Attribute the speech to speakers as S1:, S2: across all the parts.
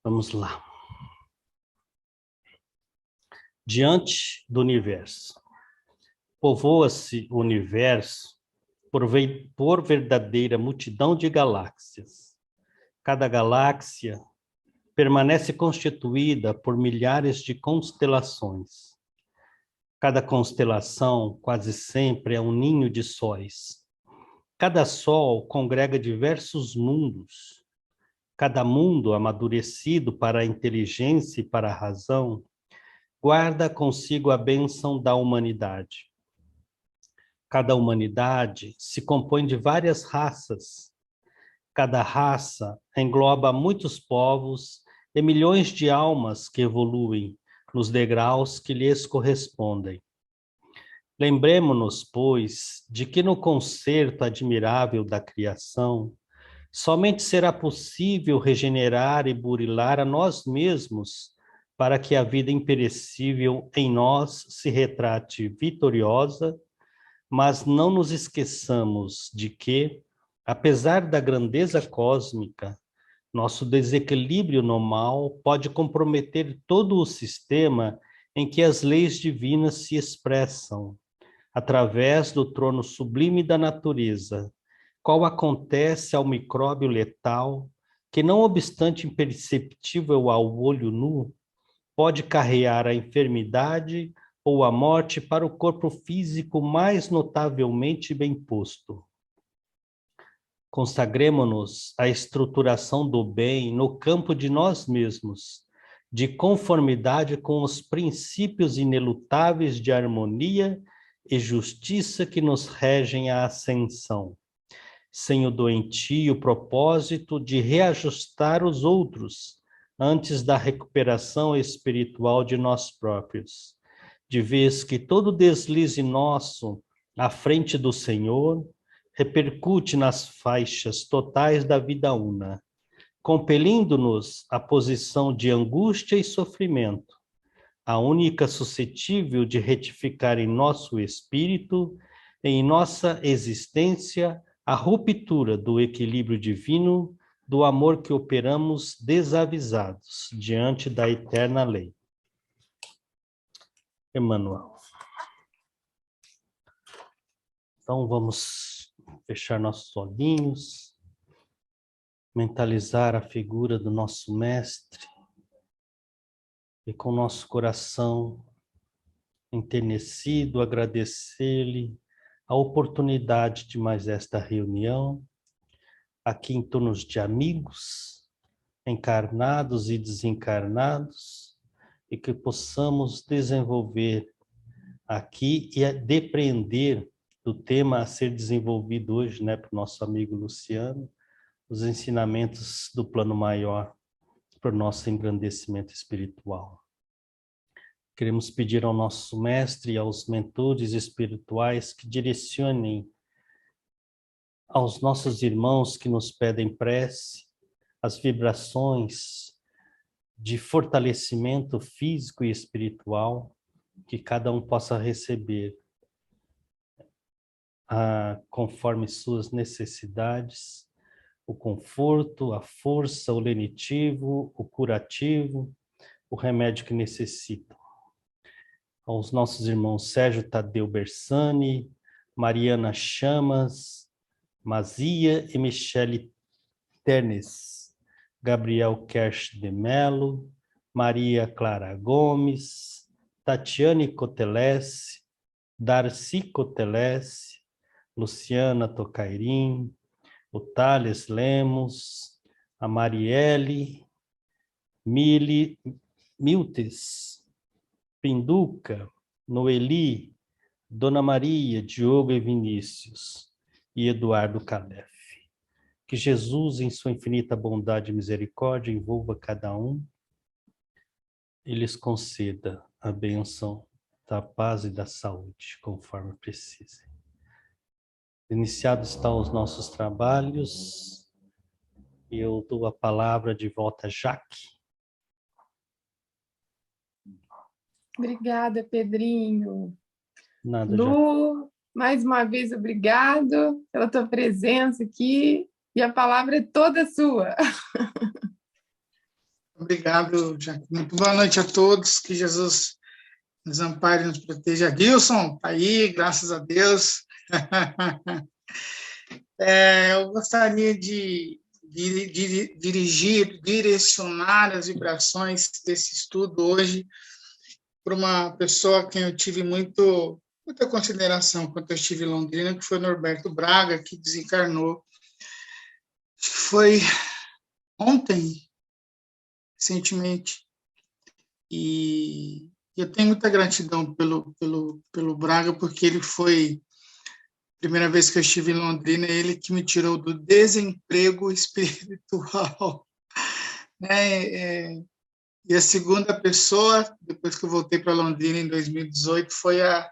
S1: Vamos lá. Diante do universo. Povoa-se o universo por verdadeira multidão de galáxias. Cada galáxia permanece constituída por milhares de constelações. Cada constelação, quase sempre, é um ninho de sóis. Cada sol congrega diversos mundos. Cada mundo, amadurecido para a inteligência e para a razão, guarda consigo a bênção da humanidade. Cada humanidade se compõe de várias raças. Cada raça engloba muitos povos e milhões de almas que evoluem nos degraus que lhes correspondem. Lembremo-nos, pois, de que no concerto admirável da criação, somente será possível regenerar e burilar a nós mesmos para que a vida imperecível em nós se retrate vitoriosa, mas não nos esqueçamos de que, apesar da grandeza cósmica, nosso desequilíbrio normal pode comprometer todo o sistema em que as leis divinas se expressam, através do trono sublime da natureza, qual acontece ao micróbio letal, que não obstante imperceptível ao olho nu, pode carrear a enfermidade ou a morte para o corpo físico mais notavelmente bem posto. Consagremo-nos à estruturação do bem no campo de nós mesmos, de conformidade com os princípios inelutáveis de harmonia e justiça que nos regem a ascensão, sem o doentio propósito de reajustar os outros antes da recuperação espiritual de nós próprios, de vez que todo deslize nosso à frente do Senhor repercute nas faixas totais da vida una, compelindo-nos à posição de angústia e sofrimento, a única suscetível de retificar em nosso espírito e em nossa existência a ruptura do equilíbrio divino do amor que operamos desavisados diante da eterna lei. Emmanuel. Então vamos fechar nossos olhinhos, mentalizar a figura do nosso mestre e com nosso coração enternecido agradecer-lhe a oportunidade de mais esta reunião, aqui em torno de amigos, encarnados e desencarnados, e que possamos desenvolver aqui e depreender do tema a ser desenvolvido hoje, né, para o nosso amigo Luciano, os ensinamentos do plano maior para o nosso engrandecimento espiritual. Queremos pedir ao nosso mestre e aos mentores espirituais que direcionem aos nossos irmãos que nos pedem prece as vibrações de fortalecimento físico e espiritual que cada um possa receber conforme suas necessidades, o conforto, a força, o lenitivo, o curativo, o remédio que necessitam. Aos nossos irmãos Sérgio Tadeu Bersani, Mariana Chamas, Mazia e Michele Ternes, Gabriel Kersh de Mello, Maria Clara Gomes, Tatiane Cotelesse, Darcy Cotelesse, Luciana Tocairim, o Thales Lemos, a Marielle, Miltes, Pinduca, Noeli, Dona Maria, Diogo e Vinícius e Eduardo Calef. Que Jesus, em sua infinita bondade e misericórdia, envolva cada um e lhes conceda a bênção da paz e da saúde, conforme precisem. Iniciados estão os nossos trabalhos e eu dou a palavra de volta a Jaque.
S2: Obrigada, Pedrinho.
S1: Nada,
S2: Lu, Mais uma vez, obrigado pela tua presença aqui, e a palavra é toda sua.
S3: Obrigado, Jaque. Muito boa noite a todos, que Jesus nos ampare e nos proteja. Gilson, está aí, graças a Deus. Eu gostaria de direcionar as vibrações desse estudo hoje para uma pessoa a quem eu tive muita consideração quando eu estive em Londrina, que foi Norberto Braga, que desencarnou. Foi ontem, recentemente, e eu tenho muita gratidão pelo Braga, porque ele foi, a primeira vez que eu estive em Londrina, ele que me tirou do desemprego espiritual, né? E a segunda pessoa, depois que eu voltei para Londrina em 2018, foi a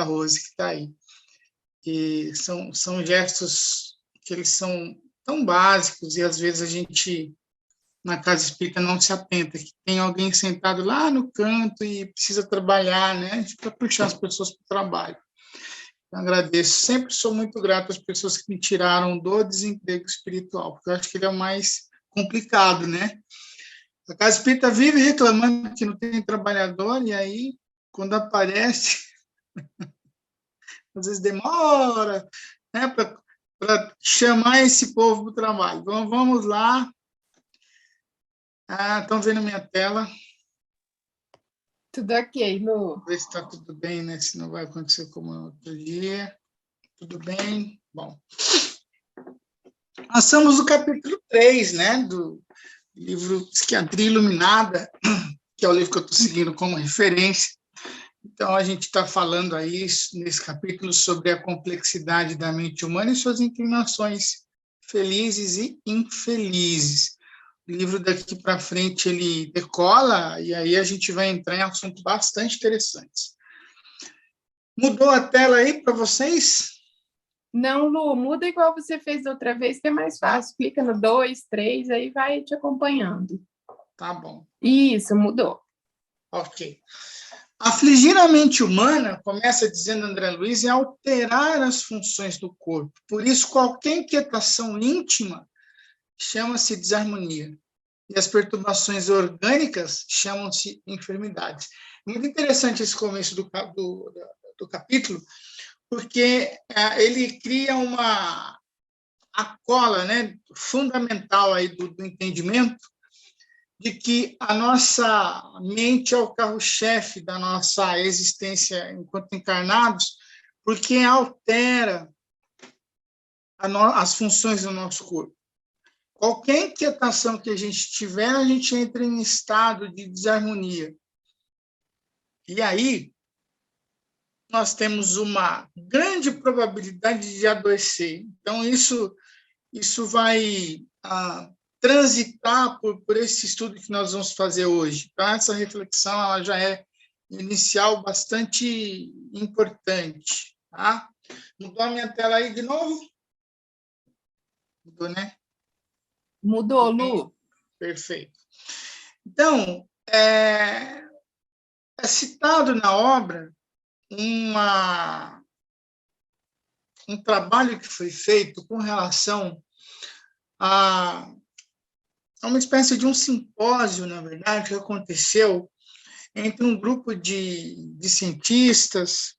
S3: Rose, que está aí. E são gestos que eles são tão básicos, e às vezes a gente, na casa espírita, não se atenta, que tem alguém sentado lá no canto e precisa trabalhar, né, para puxar as pessoas para o trabalho. Eu agradeço, sempre sou muito grato às pessoas que me tiraram do desemprego espiritual, porque eu acho que ele é o mais complicado, né? A casa espírita vive reclamando que não tem trabalhador, e aí, quando aparece, às vezes demora, né, para chamar esse povo para o trabalho. Então, vamos lá. Estão vendo minha tela?
S2: Tudo ok, Lu.
S3: Ver se está tudo bem, né? Se não vai acontecer como outro dia. Tudo bem? Bom. Nós estamos no capítulo 3, né? Do livro Psiquiatria Iluminada, que é o livro que eu estou seguindo como referência. Então, a gente está falando aí, nesse capítulo, sobre a complexidade da mente humana e suas inclinações felizes e infelizes. O livro daqui para frente, ele decola, e aí a gente vai entrar em assuntos bastante interessantes. Mudou a tela aí para vocês?
S2: Não, Lu, muda igual você fez da outra vez, que é mais fácil. Clica no 2, 3, aí vai te acompanhando.
S3: Tá bom.
S2: Isso, mudou.
S3: Ok. Afligir a mente humana, começa dizendo André Luiz, é alterar as funções do corpo. Por isso, qualquer inquietação íntima chama-se desarmonia. E as perturbações orgânicas chamam-se enfermidades. Muito interessante esse começo do capítulo, porque ele cria a cola, né, fundamental aí do entendimento de que a nossa mente é o carro-chefe da nossa existência enquanto encarnados, porque altera as funções do nosso corpo. Qualquer inquietação que a gente tiver, a gente entra em estado de desarmonia. E aí, nós temos uma grande probabilidade de adoecer. Então, isso vai transitar por esse estudo que nós vamos fazer hoje. Então, essa reflexão ela já é inicial bastante importante. Tá? Mudou a minha tela aí de novo? Mudou, né?
S2: Mudou, Lu.
S3: Perfeito. Então, é citado na obra um trabalho que foi feito com relação a uma espécie de um simpósio, na verdade, que aconteceu entre um grupo de cientistas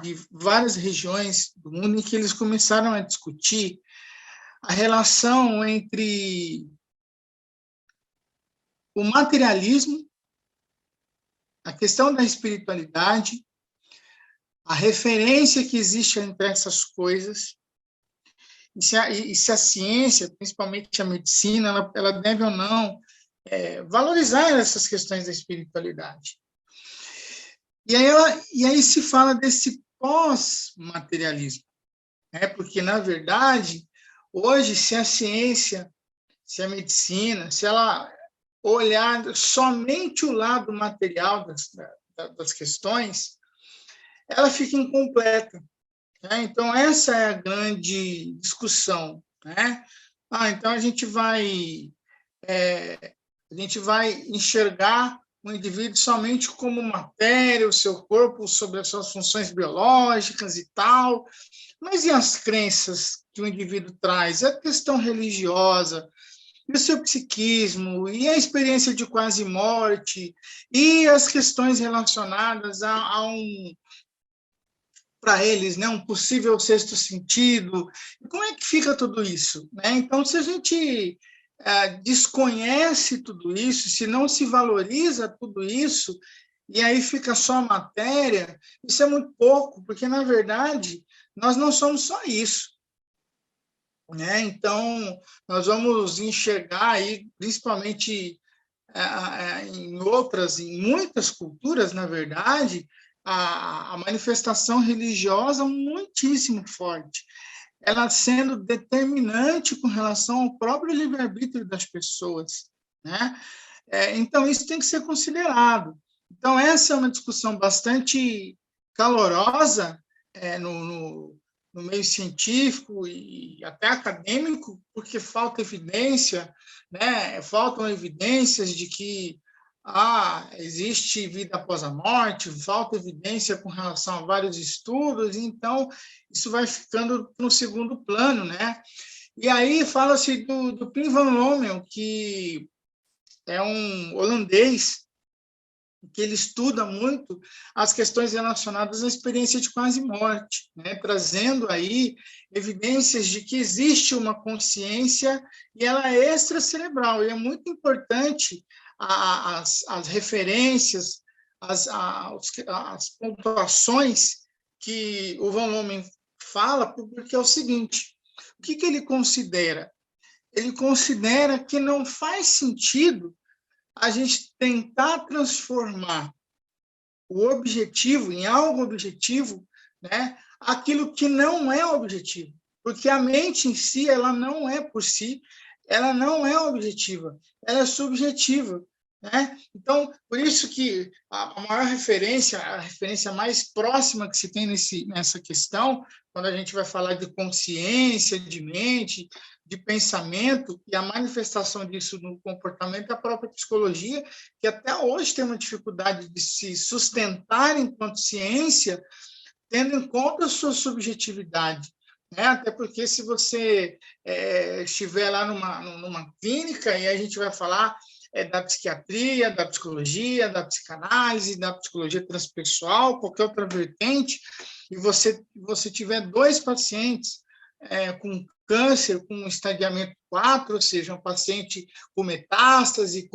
S3: de várias regiões do mundo, em que eles começaram a discutir a relação entre o materialismo, a questão da espiritualidade, a referência que existe entre essas coisas, e se a ciência, principalmente a medicina, ela deve ou não valorizar essas questões da espiritualidade. E aí se fala desse pós-materialismo, né? Porque, na verdade, hoje, se a ciência, se a medicina, se ela olhar somente o lado material das questões, ela fica incompleta. Né? Então, essa é a grande discussão. Né? Então, a gente vai enxergar o indivíduo somente como matéria, o seu corpo, sobre as suas funções biológicas e tal. Mas e as crenças que o indivíduo traz? A questão religiosa, e o seu psiquismo, e a experiência de quase morte, e as questões relacionadas a para eles, né, um possível sexto sentido. Como é que fica tudo isso? Né? Então, se a gente desconhece tudo isso, se não se valoriza tudo isso, e aí fica só matéria, isso é muito pouco, porque, na verdade, nós não somos só isso. Né? Então, nós vamos enxergar aí, principalmente em muitas culturas, na verdade, a manifestação religiosa muitíssimo forte, ela sendo determinante com relação ao próprio livre-arbítrio das pessoas, né? Então, isso tem que ser considerado. Então, essa é uma discussão bastante calorosa no meio científico e até acadêmico, porque falta evidência, né? Faltam evidências de que existe vida após a morte, falta evidência com relação a vários estudos, então isso vai ficando no segundo plano, né? E aí fala-se do Pim van Lommel, que é um holandês, que ele estuda muito as questões relacionadas à experiência de quase morte, né? Trazendo aí evidências de que existe uma consciência e ela é extracerebral, e é muito importante as referências, as pontuações que o Van Lommel fala, porque é o seguinte, o que ele considera? Ele considera que não faz sentido a gente tentar transformar o objetivo em algo objetivo, né? Aquilo que não é objetivo, porque a mente em si, ela não é por si, ela não é objetiva, ela é subjetiva, né? Então, por isso que a maior referência, a referência mais próxima que se tem nessa questão, quando a gente vai falar de consciência, de mente, de pensamento, e a manifestação disso no comportamento é a própria psicologia, que até hoje tem uma dificuldade de se sustentar enquanto ciência, tendo em conta a sua subjetividade. Né? Até porque se você estiver lá numa clínica e a gente vai falar da psiquiatria, da psicologia, da psicanálise, da psicologia transpessoal, qualquer outra vertente, e você tiver 2 pacientes com câncer, com estadiamento 4, ou seja, um paciente com metástase,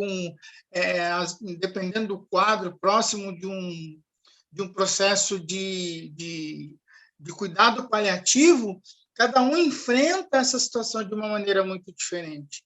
S3: dependendo do quadro, próximo de um processo de cuidado paliativo, cada um enfrenta essa situação de uma maneira muito diferente.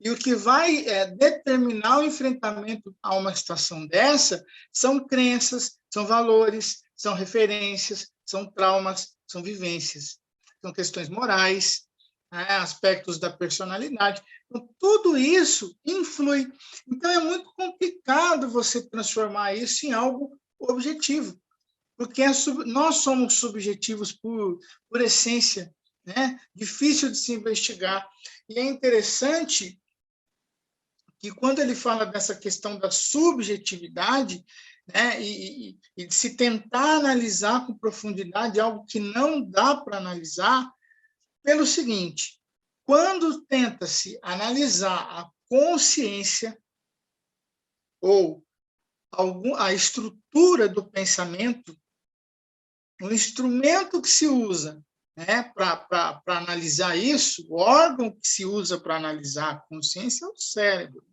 S3: E o que vai determinar o enfrentamento a uma situação dessa são crenças, são valores, são referências, são traumas, são vivências, são questões morais, aspectos da personalidade. Então, tudo isso influi. Então, é muito complicado você transformar isso em algo objetivo, porque nós somos subjetivos por essência, né? Difícil de se investigar. E é interessante que quando ele fala dessa questão da subjetividade, né, e de se tentar analisar com profundidade algo que não dá para analisar, pelo seguinte, quando tenta-se analisar a consciência ou a estrutura do pensamento, o instrumento que se usa, né, para analisar isso, o órgão que se usa para analisar a consciência é o cérebro.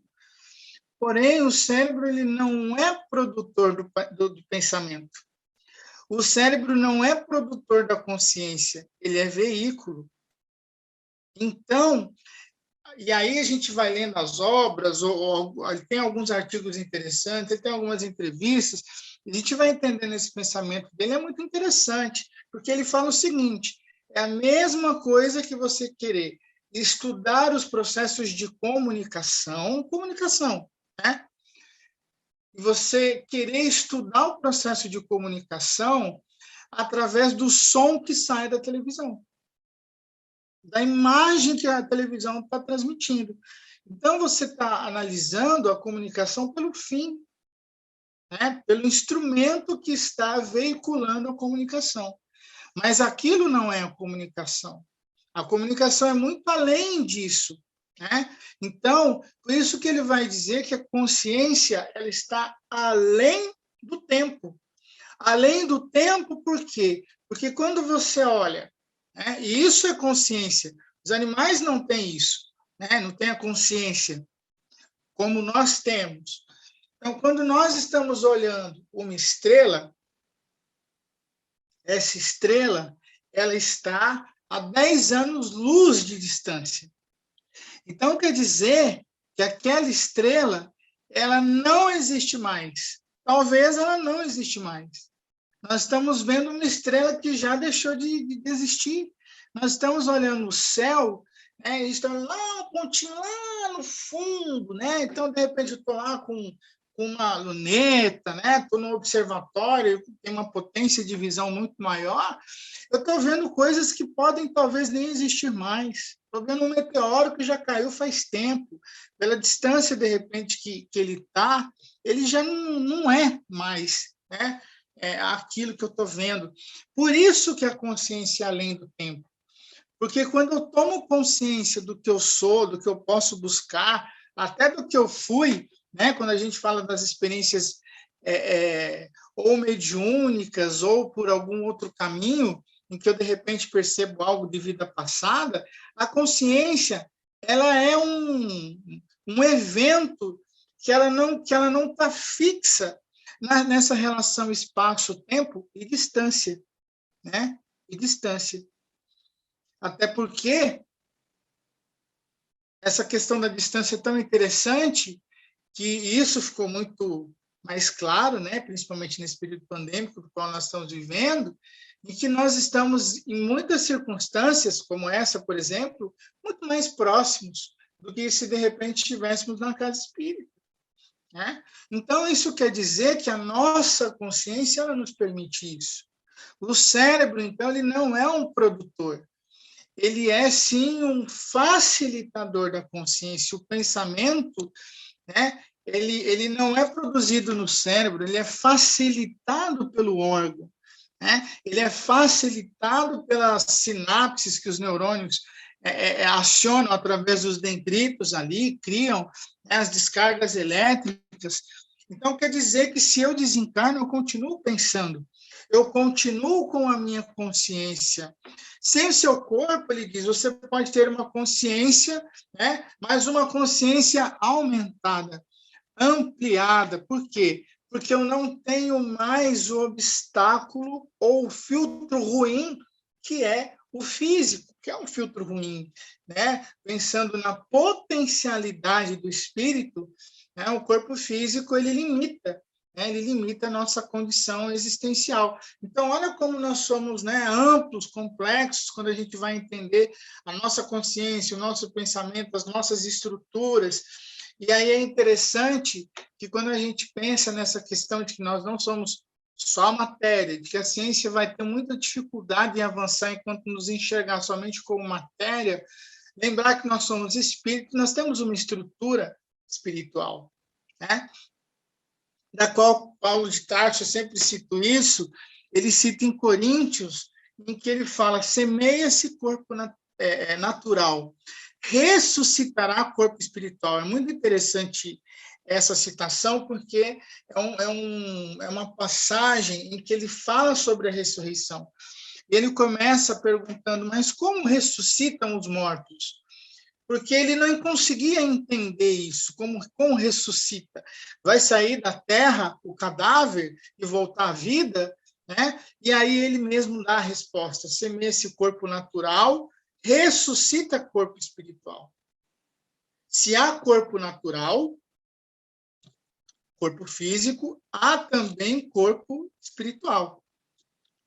S3: Porém, o cérebro ele não é produtor do pensamento. O cérebro não é produtor da consciência, ele é veículo. Então, e aí a gente vai lendo as obras, ou tem alguns artigos interessantes, tem algumas entrevistas, a gente vai entendendo esse pensamento dele, é muito interessante, porque ele fala o seguinte, é a mesma coisa que você querer estudar os processos de comunicação, né? E você querer estudar o processo de comunicação através do som que sai da televisão, da imagem que a televisão está transmitindo. Então, você está analisando a comunicação pelo fim. né, pelo instrumento que está veiculando a comunicação. Mas aquilo não é a comunicação. A comunicação é muito além disso, né? Então, por isso que ele vai dizer que a consciência ela está além do tempo. Além do tempo, por quê? Porque quando você olha, né, e isso é consciência, os animais não têm isso, né, não têm a consciência como nós temos. Então, quando nós estamos olhando uma estrela, essa estrela ela está a 10 anos-luz de distância. Então, quer dizer que aquela estrela ela não existe mais. Talvez ela não existe mais. Nós estamos vendo uma estrela que já deixou de existir. Nós estamos olhando o céu, né, e estamos lá, um pontinho lá no fundo, né? Então, de repente, eu estou lá com uma luneta, né? Estou no observatório, tem uma potência de visão muito maior. Eu estou vendo coisas que podem talvez nem existir mais. Estou vendo um meteoro que já caiu faz tempo. Pela distância, de repente, que ele está, ele já não é mais, né? É aquilo que eu estou vendo. Por isso que a consciência é além do tempo. Porque quando eu tomo consciência do que eu sou, do que eu posso buscar, até do que eu fui, né? Quando a gente fala das experiências ou mediúnicas ou por algum outro caminho, em que eu, de repente, percebo algo de vida passada, a consciência ela é um evento que ela não está fixa nessa relação espaço-tempo e distância, né? E distância. Até porque essa questão da distância é tão interessante que isso ficou muito mais claro, né? Principalmente nesse período pandêmico do qual nós estamos vivendo, e que nós estamos, em muitas circunstâncias, como essa, por exemplo, muito mais próximos do que se, de repente, estivéssemos na casa espírita. Né? Então, isso quer dizer que a nossa consciência ela nos permite isso. O cérebro, então, ele não é um produtor. Ele é, sim, um facilitador da consciência. O pensamento, né, ele não é produzido no cérebro, ele é facilitado pelo órgão. Né? Ele é facilitado pelas sinapses que os neurônios acionam através dos dendritos ali, criam as descargas elétricas. Então, quer dizer que se eu desencarno, eu continuo pensando, eu continuo com a minha consciência. Sem o seu corpo, ele diz, você pode ter uma consciência, né, mas uma consciência aumentada, ampliada. Por quê? Porque eu não tenho mais o obstáculo ou o filtro ruim que é o físico, que é um filtro ruim, né? Pensando na potencialidade do espírito, né? O corpo físico ele limita, né? Ele limita a nossa condição existencial. Então, olha como nós somos, né, amplos, complexos, quando a gente vai entender a nossa consciência, o nosso pensamento, as nossas estruturas. E aí é interessante que quando a gente pensa nessa questão de que nós não somos só matéria, de que a ciência vai ter muita dificuldade em avançar enquanto nos enxergar somente como matéria, lembrar que nós somos espírito, nós temos uma estrutura espiritual, né? Da qual Paulo de Tarso, eu sempre cito isso, ele cita em Coríntios, em que ele fala, semeia-se corpo natural, ressuscitará corpo espiritual. É muito interessante essa citação, porque é uma passagem em que ele fala sobre a ressurreição. Ele começa perguntando, mas como ressuscitam os mortos? Porque ele não conseguia entender isso, como ressuscita. Vai sair da terra o cadáver e voltar à vida? Né? E aí ele mesmo dá a resposta, semeia esse corpo natural, ressuscita corpo espiritual. Se há corpo natural, corpo físico, há também corpo espiritual.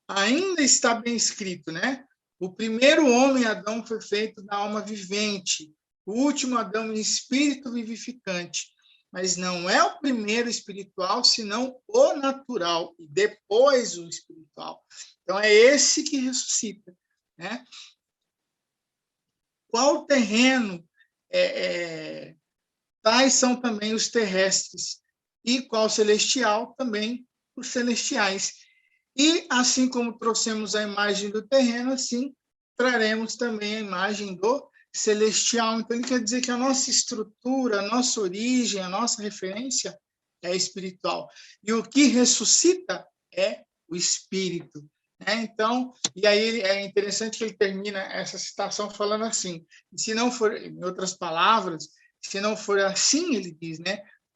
S3: Ainda está bem escrito, né? O primeiro homem, Adão, foi feito da alma vivente, o último Adão, espírito vivificante. Mas não é o primeiro espiritual, senão o natural, e depois o espiritual. Então, é esse que ressuscita, né? Qual terreno tais são também os terrestres, e qual celestial, também os celestiais. E assim como trouxemos a imagem do terreno, assim traremos também a imagem do celestial. Então, ele quer dizer que a nossa estrutura, a nossa origem, a nossa referência é espiritual. E o que ressuscita é o espírito. Então, e aí é interessante que ele termina essa citação falando assim, se não for, em outras palavras, se não for assim, ele diz,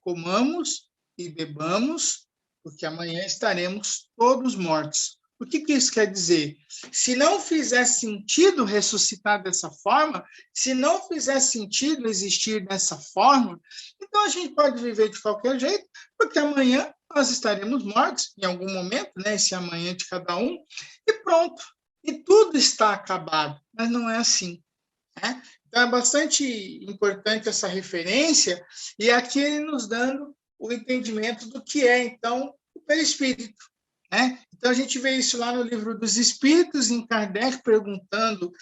S3: comamos e bebamos, porque amanhã estaremos todos mortos. O que isso quer dizer? Se não fizer sentido ressuscitar dessa forma, se não fizer sentido existir dessa forma, então a gente pode viver de qualquer jeito, porque amanhã nós estaremos mortos, em algum momento, esse amanhã de cada um, e pronto. E tudo está acabado, mas não é assim. Então é bastante importante essa referência, e aqui ele nos dando o entendimento do que é, então, o perispírito. Então, a gente vê isso lá no Livro dos Espíritos, em Kardec perguntando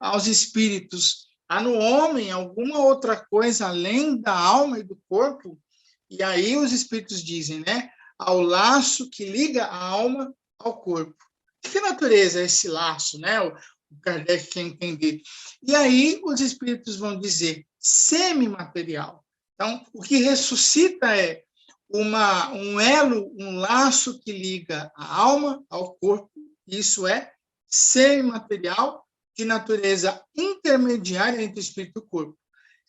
S3: aos espíritos, há no homem alguma outra coisa além da alma e do corpo? E aí os espíritos dizem, ao laço que liga a alma ao corpo. De que natureza é esse laço? O Kardec quer entender. E aí os espíritos vão dizer semimaterial. Então, o que ressuscita é um elo, um laço que liga a alma ao corpo, isso é semimaterial, de natureza intermediária entre o espírito e o corpo.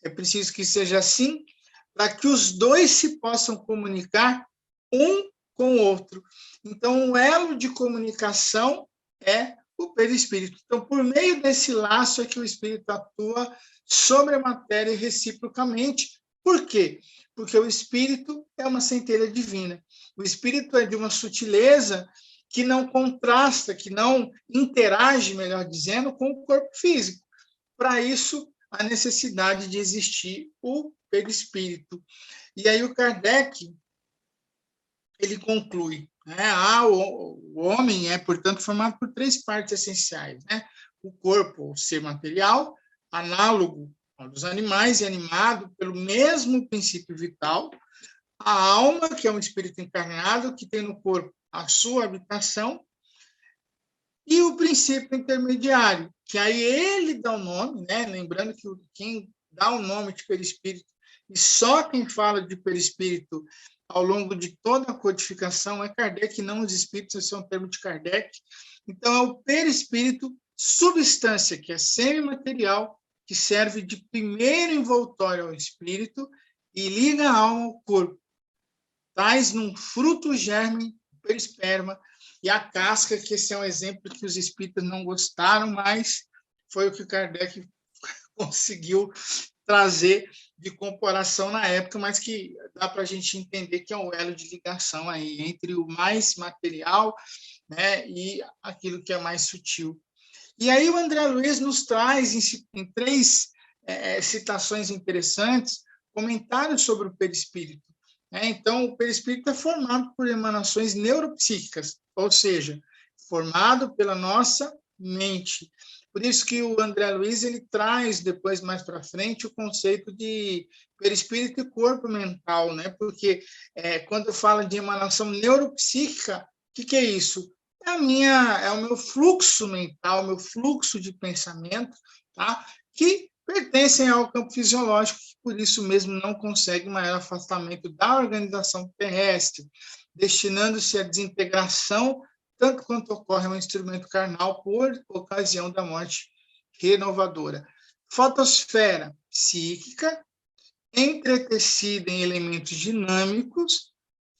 S3: É preciso que seja assim, para que os dois se possam comunicar um com o outro. Então, o elo de comunicação é o perispírito. Então, por meio desse laço é que o espírito atua sobre a matéria reciprocamente. Por quê? Porque o espírito é uma centelha divina. O espírito é de uma sutileza que não contrasta, que não interage, melhor dizendo, com o corpo físico. Para isso, a necessidade de existir o perispírito. E aí o Kardec, ele conclui, o homem é, portanto, formado por 3 partes essenciais. O corpo, o ser material, análogo dos animais e animado pelo mesmo princípio vital, a alma, que é um espírito encarnado, que tem no corpo a sua habitação, e o princípio intermediário, que aí ele dá o nome, lembrando que quem dá o nome de perispírito, e só quem fala de perispírito ao longo de toda a codificação é Kardec, não os espíritos, esse é um termo de Kardec. Então, é o perispírito, substância que é semimaterial, que serve de primeiro envoltório ao espírito e liga a alma ao corpo. Traz num fruto germe, perisperma, e a casca, que esse é um exemplo que os espíritas não gostaram, mas foi o que Kardec conseguiu trazer de comparação na época, mas que dá para a gente entender que é um elo de ligação aí entre o mais material, e aquilo que é mais sutil. E aí o André Luiz nos traz, em 3 citações interessantes, comentários sobre o perispírito. Então, o perispírito é formado por emanações neuropsíquicas, ou seja, formado pela nossa mente. Por isso que o André Luiz ele traz, depois, mais para frente, o conceito de perispírito e corpo mental, porque quando fala de emanação neuropsíquica, o que é isso? É o meu fluxo mental, o meu fluxo de pensamento, que pertencem ao campo fisiológico, que por isso mesmo não consegue maior afastamento da organização terrestre, destinando-se à desintegração, tanto quanto ocorre um instrumento carnal por ocasião da morte renovadora. Fotosfera psíquica, entretecida em elementos dinâmicos,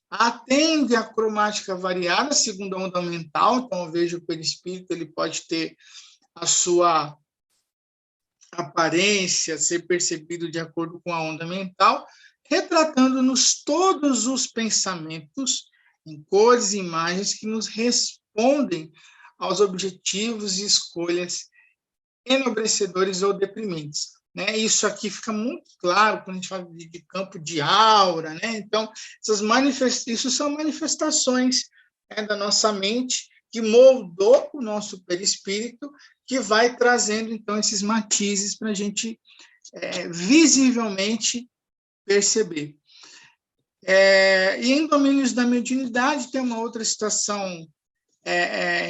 S3: atende à cromática variada segundo a onda mental. Então, eu vejo que o perispírito ele pode ter a sua aparência, ser percebido de acordo com a onda mental, retratando-nos todos os pensamentos em cores e imagens que nos respondem aos objetivos e escolhas enobrecedores ou deprimentes. Isso aqui fica muito claro quando a gente fala de campo de aura. Então, isso são manifestações da nossa mente que moldou o nosso perispírito, que vai trazendo, então, esses matizes para a gente visivelmente perceber. E em Domínios da Mediunidade tem uma outra situação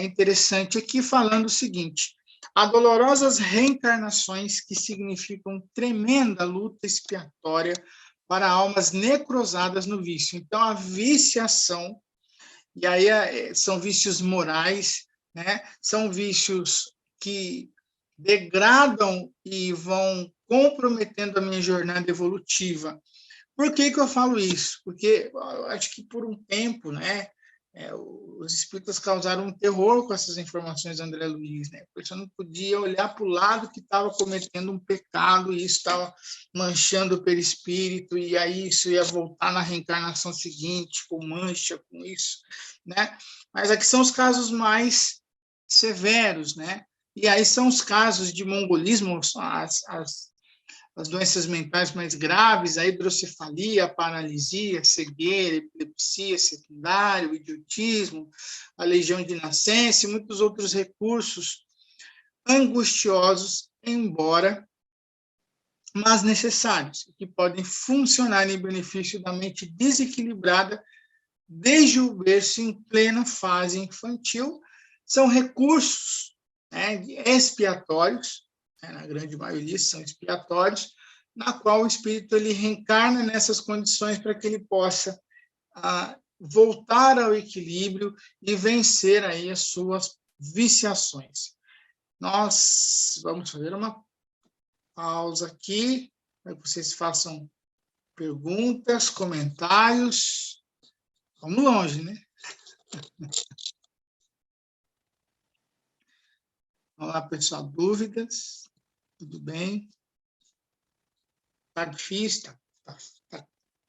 S3: interessante aqui, falando o seguinte: há dolorosas reencarnações que significam tremenda luta expiatória para almas necrosadas no vício. Então, a viciação, e aí são vícios morais, né? São vícios que degradam e vão comprometendo a minha jornada evolutiva. Por que eu falo isso? Porque eu acho que por um tempo, né, os espíritas causaram um terror com essas informações do André Luiz, né? A pessoa não podia olhar para o lado que estava cometendo um pecado e isso estava manchando o perispírito, e aí isso ia voltar na reencarnação seguinte com mancha, com isso, né? Mas aqui são os casos mais severos, né? E aí são os casos de mongolismo, as doenças mentais mais graves, a hidrocefalia, a paralisia, a cegueira, a epilepsia secundária, o idiotismo, a legião de nascença e muitos outros recursos angustiosos, mas necessários, que podem funcionar em benefício da mente desequilibrada desde o berço em plena fase infantil. São recursos, né, expiatórios, na grande maioria são expiatórios, na qual o espírito ele reencarna nessas condições para que ele possa voltar ao equilíbrio e vencer aí as suas viciações. Nós vamos fazer uma pausa aqui, para que vocês façam perguntas, comentários. Vamos longe, né? Olá, pessoal, dúvidas? Tudo bem? Está difícil?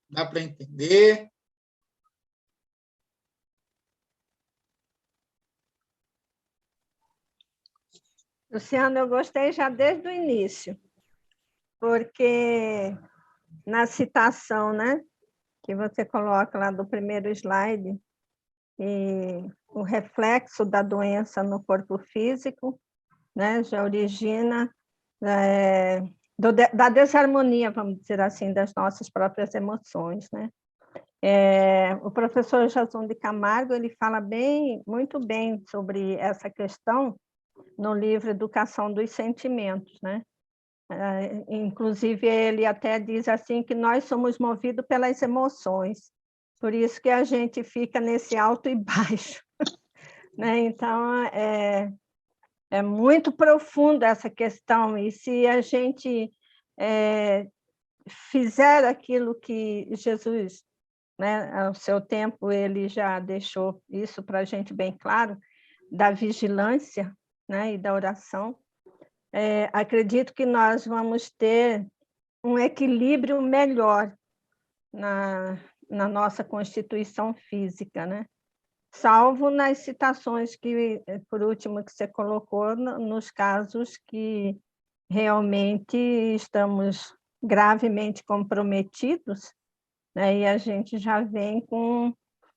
S3: Dá para entender?
S4: Luciano, eu gostei já desde o início, porque na citação, né, que você coloca lá do primeiro slide, e o reflexo da doença no corpo físico, né, já origina da desarmonia, vamos dizer assim, das nossas próprias emoções, né? O professor Jason de Camargo, ele fala muito bem sobre essa questão no livro Educação dos Sentimentos, né? Inclusive, ele até diz assim que nós somos movidos pelas emoções, por isso que a gente fica nesse alto e baixo, né? Então, é muito profunda essa questão, e se a gente fizer aquilo que Jesus, né, ao seu tempo, ele já deixou isso para a gente bem claro, da vigilância, né, e da oração, acredito que nós vamos ter um equilíbrio melhor na nossa constituição física, né? Salvo nas citações que, por último, que você colocou, nos casos que realmente estamos gravemente comprometidos, né? E a gente já vem com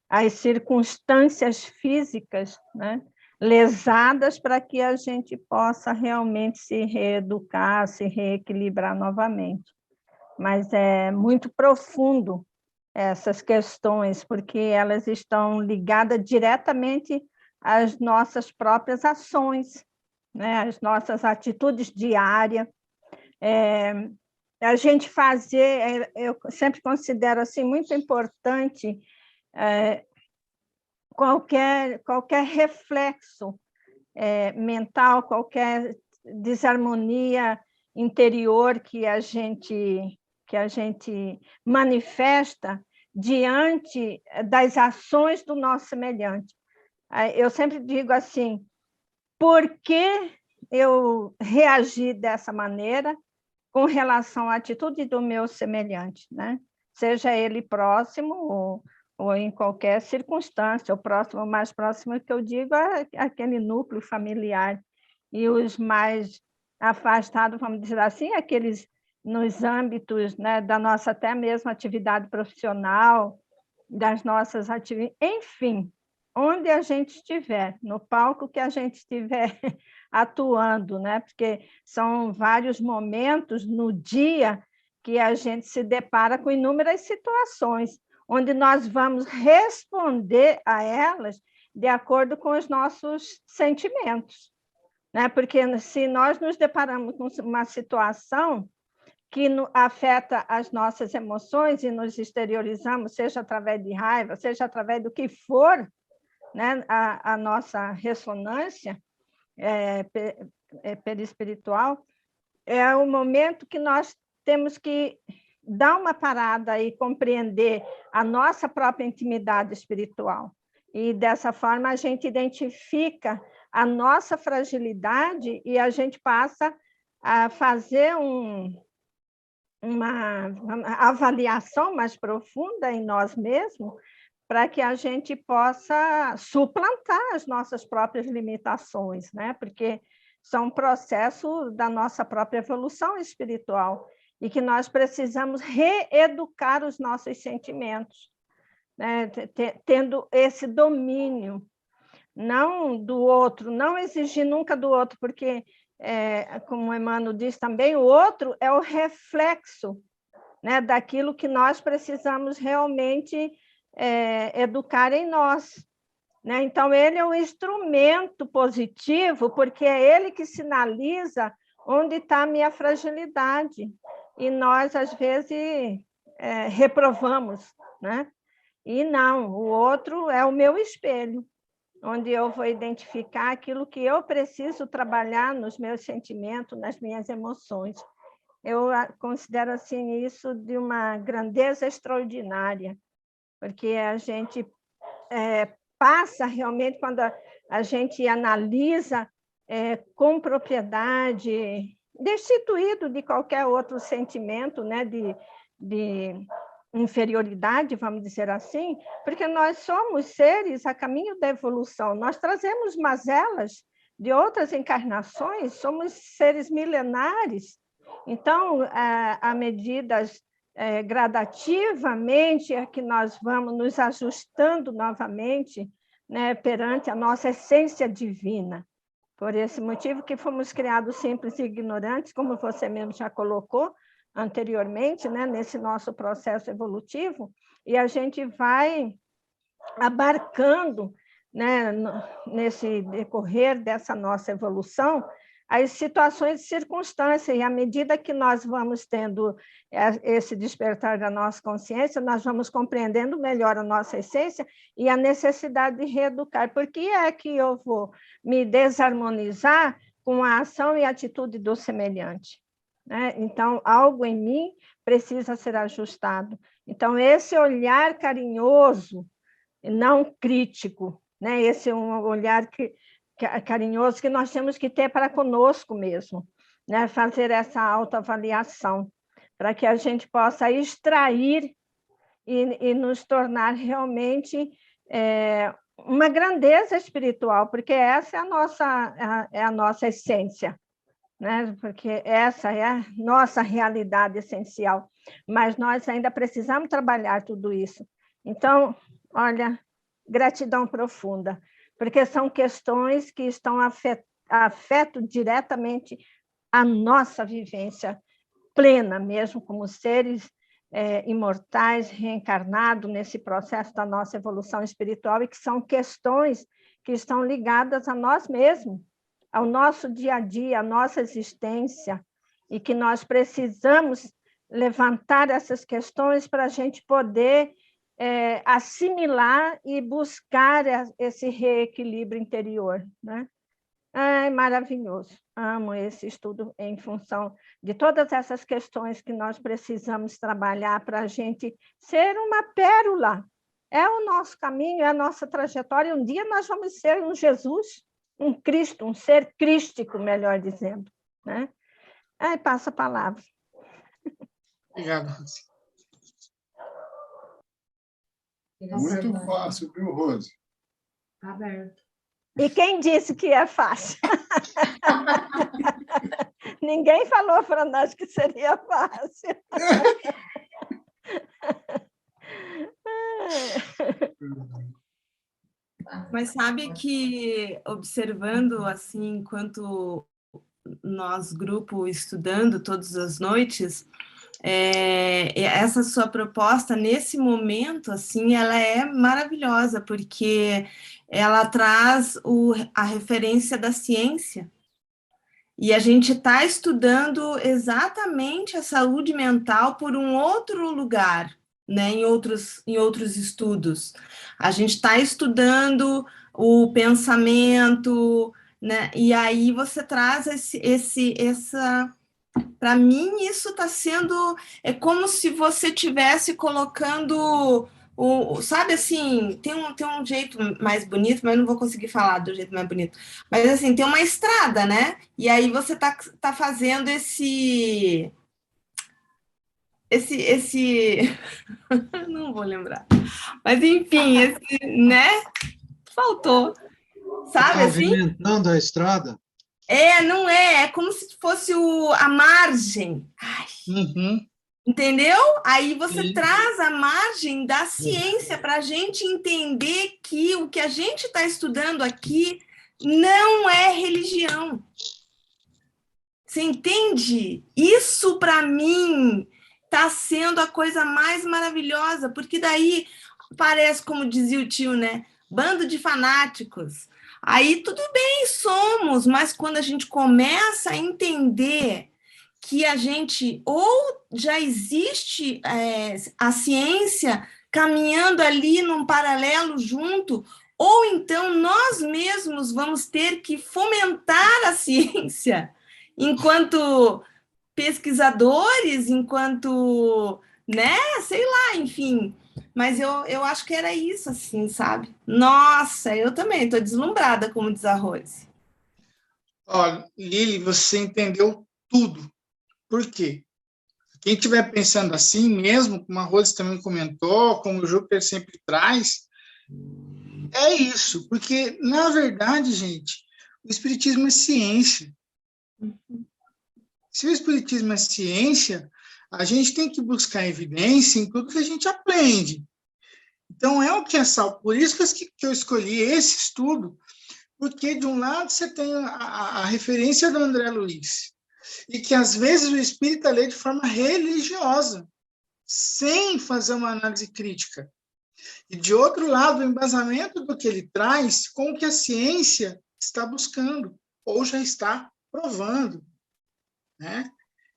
S4: as circunstâncias físicas, né, lesadas, para que a gente possa realmente se reeducar, se reequilibrar novamente. Mas é muito profundo essas questões, porque elas estão ligadas diretamente às nossas próprias ações, né, às nossas atitudes diárias. A gente fazer, eu sempre considero assim, muito importante qualquer reflexo mental, qualquer desarmonia interior que a gente manifesta diante das ações do nosso semelhante. Eu sempre digo assim: por que eu reagi dessa maneira com relação à atitude do meu semelhante, né? Seja ele próximo ou em qualquer circunstância, o próximo, mais próximo que eu digo é aquele núcleo familiar, e os mais afastados, vamos dizer assim, aqueles nos âmbitos, né, da nossa até mesmo atividade profissional, das nossas atividades, enfim, onde a gente estiver, no palco que a gente estiver atuando, né? Porque são vários momentos no dia que a gente se depara com inúmeras situações, onde nós vamos responder a elas de acordo com os nossos sentimentos, né? Porque se nós nos deparamos com uma situação que afeta as nossas emoções e nos exteriorizamos, seja através de raiva, seja através do que for, né? A nossa ressonância perispiritual, é o momento que nós temos que dar uma parada e compreender a nossa própria intimidade espiritual. E, dessa forma, a gente identifica a nossa fragilidade e a gente passa a fazer uma avaliação mais profunda em nós mesmos, para que a gente possa suplantar as nossas próprias limitações, né? Porque são um processo da nossa própria evolução espiritual e que nós precisamos reeducar os nossos sentimentos, né? Tendo esse domínio, não do outro, não exigir nunca do outro, porque, como o Emmanuel diz também, o outro é o reflexo, né, daquilo que nós precisamos realmente educar em nós, né? Então, ele é um instrumento positivo, porque é ele que sinaliza onde está a minha fragilidade. E nós, às vezes, reprovamos, né? E não, o outro é o meu espelho, onde eu vou identificar aquilo que eu preciso trabalhar nos meus sentimentos, nas minhas emoções. Eu considero assim isso de uma grandeza extraordinária, porque a gente passa realmente, quando a gente analisa com propriedade, destituído de qualquer outro sentimento, né, de inferioridade, vamos dizer assim, porque nós somos seres a caminho da evolução, nós trazemos mazelas de outras encarnações, somos seres milenares, então, a medidas gradativamente é que nós vamos nos ajustando novamente, né, perante a nossa essência divina. Por esse motivo que fomos criados simples e ignorantes, como você mesmo já colocou anteriormente, né, nesse nosso processo evolutivo, e a gente vai abarcando, né, nesse decorrer dessa nossa evolução, as situações e circunstâncias, e à medida que nós vamos tendo esse despertar da nossa consciência, nós vamos compreendendo melhor a nossa essência e a necessidade de reeducar. Por que é que eu vou me desarmonizar com a ação e atitude do semelhante, né? Então, algo em mim precisa ser ajustado. Então, esse olhar carinhoso, não crítico, né? Esse é um olhar carinhoso que nós temos que ter para conosco mesmo, né? Fazer essa autoavaliação, para que a gente possa extrair e nos tornar realmente uma grandeza espiritual, porque essa é a nossa essência, né? Porque essa é a nossa realidade essencial, mas nós ainda precisamos trabalhar tudo isso. Então, olha, gratidão profunda, porque são questões que afetam diretamente a nossa vivência plena, mesmo como seres imortais, reencarnados nesse processo da nossa evolução espiritual, e que são questões que estão ligadas a nós mesmos, ao nosso dia a dia, à nossa existência, e que nós precisamos levantar essas questões para a gente poder assimilar e buscar esse reequilíbrio interior, né? É maravilhoso, amo esse estudo em função de todas essas questões que nós precisamos trabalhar para a gente ser uma pérola. É o nosso caminho, é a nossa trajetória. Um dia nós vamos ser um Jesus, um Cristo, um ser crístico, melhor dizendo, né? Aí passa a palavra.
S3: Obrigado, Rose.
S5: Muito fácil, viu, Rose?
S2: Tá aberto.
S4: E quem disse que é fácil? Ninguém falou para nós que seria fácil.
S6: Mas sabe que, observando assim, enquanto nós, grupo, estudando todas as noites, essa sua proposta, nesse momento, assim, ela é maravilhosa, porque ela traz a referência da ciência. E a gente está estudando exatamente a saúde mental por um outro lugar, né? Em outros estudos. A gente está estudando o pensamento, né? E aí você traz essa. Para mim, isso está sendo. É como se você estivesse colocando. Sabe assim, tem um jeito mais bonito, mas eu não vou conseguir falar do jeito mais bonito. Mas assim, tem uma estrada, né? E aí você tá fazendo esse não vou lembrar. Mas enfim, né? Faltou. Sabe assim?
S7: Pavimentando a estrada?
S6: Não é. É como se fosse a margem. Ai.
S3: Uhum.
S6: Entendeu? Aí você
S3: Sim.
S6: traz a margem da ciência para a gente entender que o que a gente está estudando aqui não é religião. Você entende? Isso, para mim, está sendo a coisa mais maravilhosa, porque daí parece, como dizia o tio, né? Bando de fanáticos. Aí tudo bem, somos, mas quando a gente começa a entender que a gente, ou já existe a ciência caminhando ali num paralelo junto, ou então nós mesmos vamos ter que fomentar a ciência enquanto pesquisadores, enquanto, né, sei lá, enfim. Mas eu acho que era isso, assim, sabe? Nossa, eu também estou deslumbrada, como diz a Rose.
S3: Olha, Lili, você entendeu tudo. Por quê? Quem estiver pensando assim mesmo, como a Rose também comentou, como o Júpiter sempre traz, é isso. Porque, na verdade, gente, o Espiritismo é ciência. Se o Espiritismo é ciência, a gente tem que buscar evidência em tudo que a gente aprende. Então, é o que é salvo. Por isso que eu escolhi esse estudo, porque, de um lado, você tem a referência do André Luiz, e que, às vezes, o espírita lê de forma religiosa, sem fazer uma análise crítica. E, de outro lado, o embasamento do que ele traz com o que a ciência está buscando, ou já está provando, né?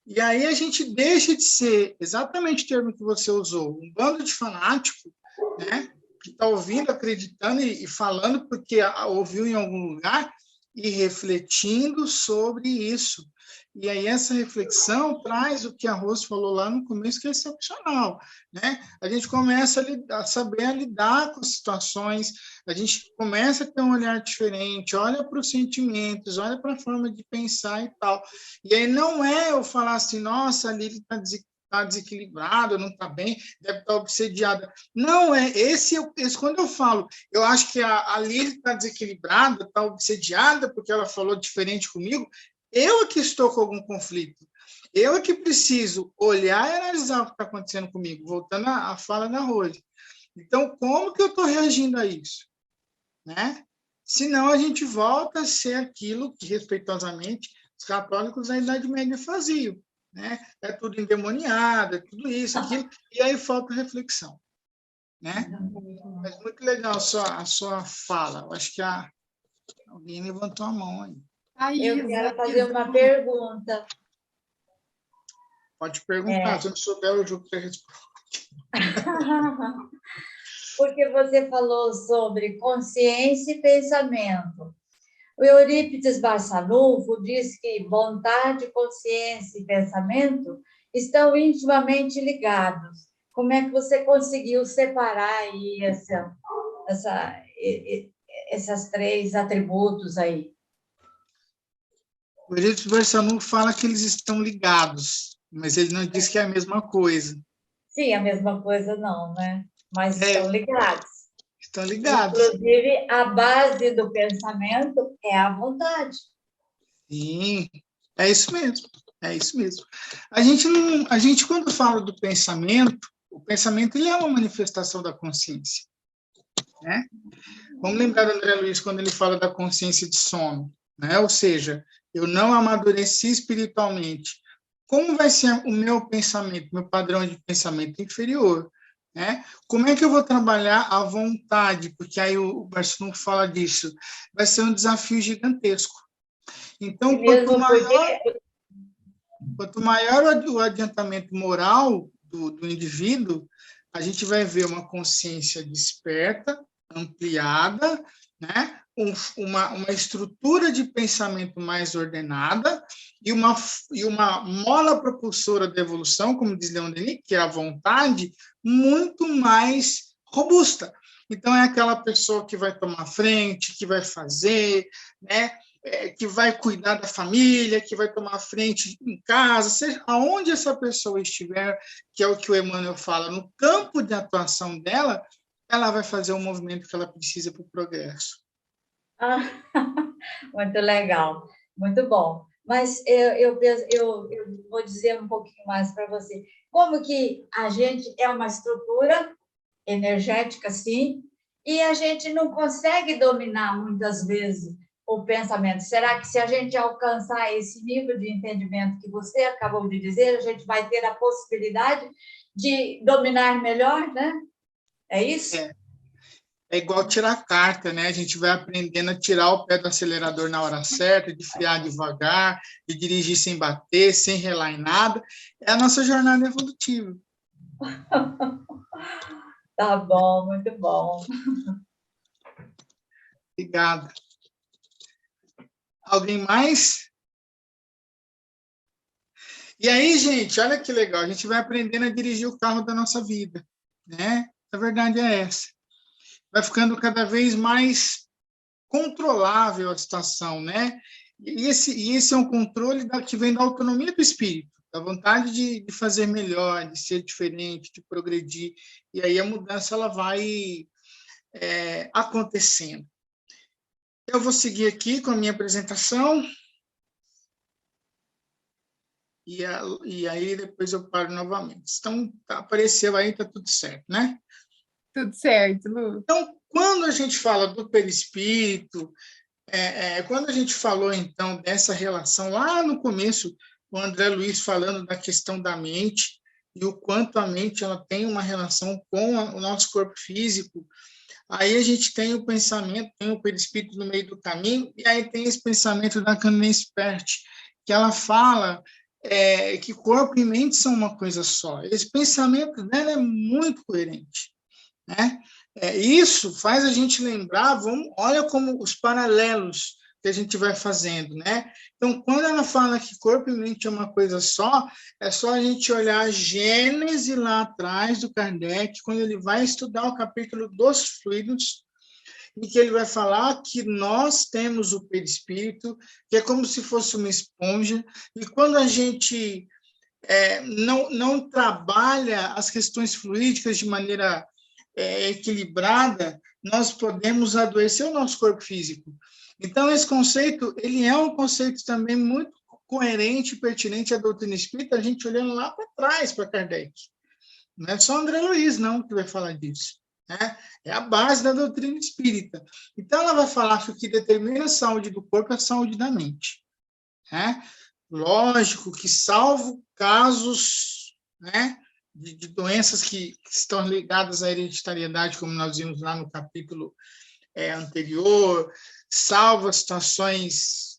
S3: E aí a gente deixa de ser exatamente o termo que você usou, um bando de fanático, né? Que está ouvindo, acreditando e falando porque ouviu em algum lugar e refletindo sobre isso. E aí essa reflexão traz o que a Rose falou lá no começo, que é excepcional, né? A gente começa a saber lidar com as situações, a gente começa a ter um olhar diferente, olha para os sentimentos, olha para a forma de pensar e tal. E aí não é eu falar assim, nossa, a Lili está desequilibrada, não está bem, deve estar obsediada. Não, esse quando eu falo, eu acho que a Lili está desequilibrada, está obsediada, porque ela falou diferente comigo, eu é que estou com algum conflito. Eu é que preciso olhar e analisar o que está acontecendo comigo, voltando à fala da Rose. Então, como que eu estou reagindo a isso? Né? Senão, a gente volta a ser aquilo que, respeitosamente, os católicos da Idade Média faziam. Né? É tudo endemoniado, é tudo isso, aquilo, e aí falta reflexão. Né? Mas muito legal a sua fala. Eu acho que alguém levantou a mão aí.
S8: Eu quero fazer uma pergunta.
S3: Pode perguntar, se eu não souber, o Júpiter responde.
S8: Porque você falou sobre consciência e pensamento. O Eurípides Barçanufo diz que vontade, consciência e pensamento estão intimamente ligados. Como é que você conseguiu separar aí esses três atributos aí?
S3: O Eurípides Barçanufo fala que eles estão ligados, mas ele não diz que é a mesma coisa.
S8: Sim, a mesma coisa não, né? Mas estão ligados.
S3: Estão ligados.
S8: Inclusive, a base do pensamento é a vontade.
S3: Sim, é isso mesmo. É isso mesmo. A gente quando fala do pensamento, o pensamento ele é uma manifestação da consciência. Né? Vamos lembrar do André Luiz quando ele fala da consciência de sono. Né? Ou seja, eu não amadureci espiritualmente. como vai ser o meu pensamento, meu padrão de pensamento inferior, né? Como é que eu vou trabalhar a vontade? Porque aí o Barcelona fala disso. Vai ser um desafio gigantesco. Então, quanto maior o adiantamento moral do indivíduo, a gente vai ver uma consciência desperta, ampliada, né? Uma estrutura de pensamento mais ordenada e uma mola propulsora da evolução, como diz Leon Denis, que é a vontade, muito mais robusta. Então, é aquela pessoa que vai tomar frente, que vai fazer, né? Que vai cuidar da família, que vai tomar frente em casa, seja aonde essa pessoa estiver, que é o que o Emmanuel fala, no campo de atuação dela, ela vai fazer o movimento que ela precisa para o progresso.
S8: Muito legal, muito bom. Mas eu vou dizer um pouquinho mais para você. Como que a gente é uma estrutura energética, sim, e a gente não consegue dominar muitas vezes o pensamento. Será que se a gente alcançar esse nível de entendimento que você acabou de dizer, a gente vai ter a possibilidade de dominar melhor, né? É isso?
S3: É igual tirar carta, né? A gente vai aprendendo a tirar o pé do acelerador na hora certa, de frear devagar, de dirigir sem bater, sem relar em nada. É a nossa jornada evolutiva.
S8: Tá bom, muito bom.
S3: Obrigado. Alguém mais? E aí, gente, olha que legal, a gente vai aprendendo a dirigir o carro da nossa vida, né? A verdade é essa. Vai ficando cada vez mais controlável a situação, né? E esse é um controle que vem da autonomia do espírito, da vontade de fazer melhor, de ser diferente, de progredir. E aí a mudança ela vai acontecendo. Eu vou seguir aqui com a minha apresentação. E aí depois eu paro novamente. Então, apareceu aí, está tudo certo, né?
S2: Tudo certo, Lu.
S3: Então, quando a gente fala do perispírito, quando a gente falou, então, dessa relação lá no começo, o André Luiz falando da questão da mente e o quanto a mente ela tem uma relação com o nosso corpo físico, aí a gente tem o pensamento, tem o perispírito no meio do caminho, e aí tem esse pensamento da Candace Pert, que ela fala que corpo e mente são uma coisa só. Esse pensamento dela é muito coerente, né? Isso faz a gente lembrar, olha como os paralelos que a gente vai fazendo, né? Então, quando ela fala que corpo e mente é uma coisa só, é só a gente olhar a Gênese lá atrás do Kardec, quando ele vai estudar o capítulo dos fluidos, em que ele vai falar que nós temos o perispírito, que é como se fosse uma esponja, e quando a gente não trabalha as questões fluídicas de maneira equilibrada, nós podemos adoecer o nosso corpo físico. Então, esse conceito, ele é um conceito também muito coerente e pertinente à doutrina espírita, a gente olhando lá para trás, para Kardec. Não é só André Luiz, não, que vai falar disso. Né? É a base da doutrina espírita. Então, ela vai falar que o que determina a saúde do corpo é a saúde da mente. Né? Lógico que, salvo casos, né, de doenças que estão ligadas à hereditariedade, como nós vimos lá no capítulo anterior, salvo situações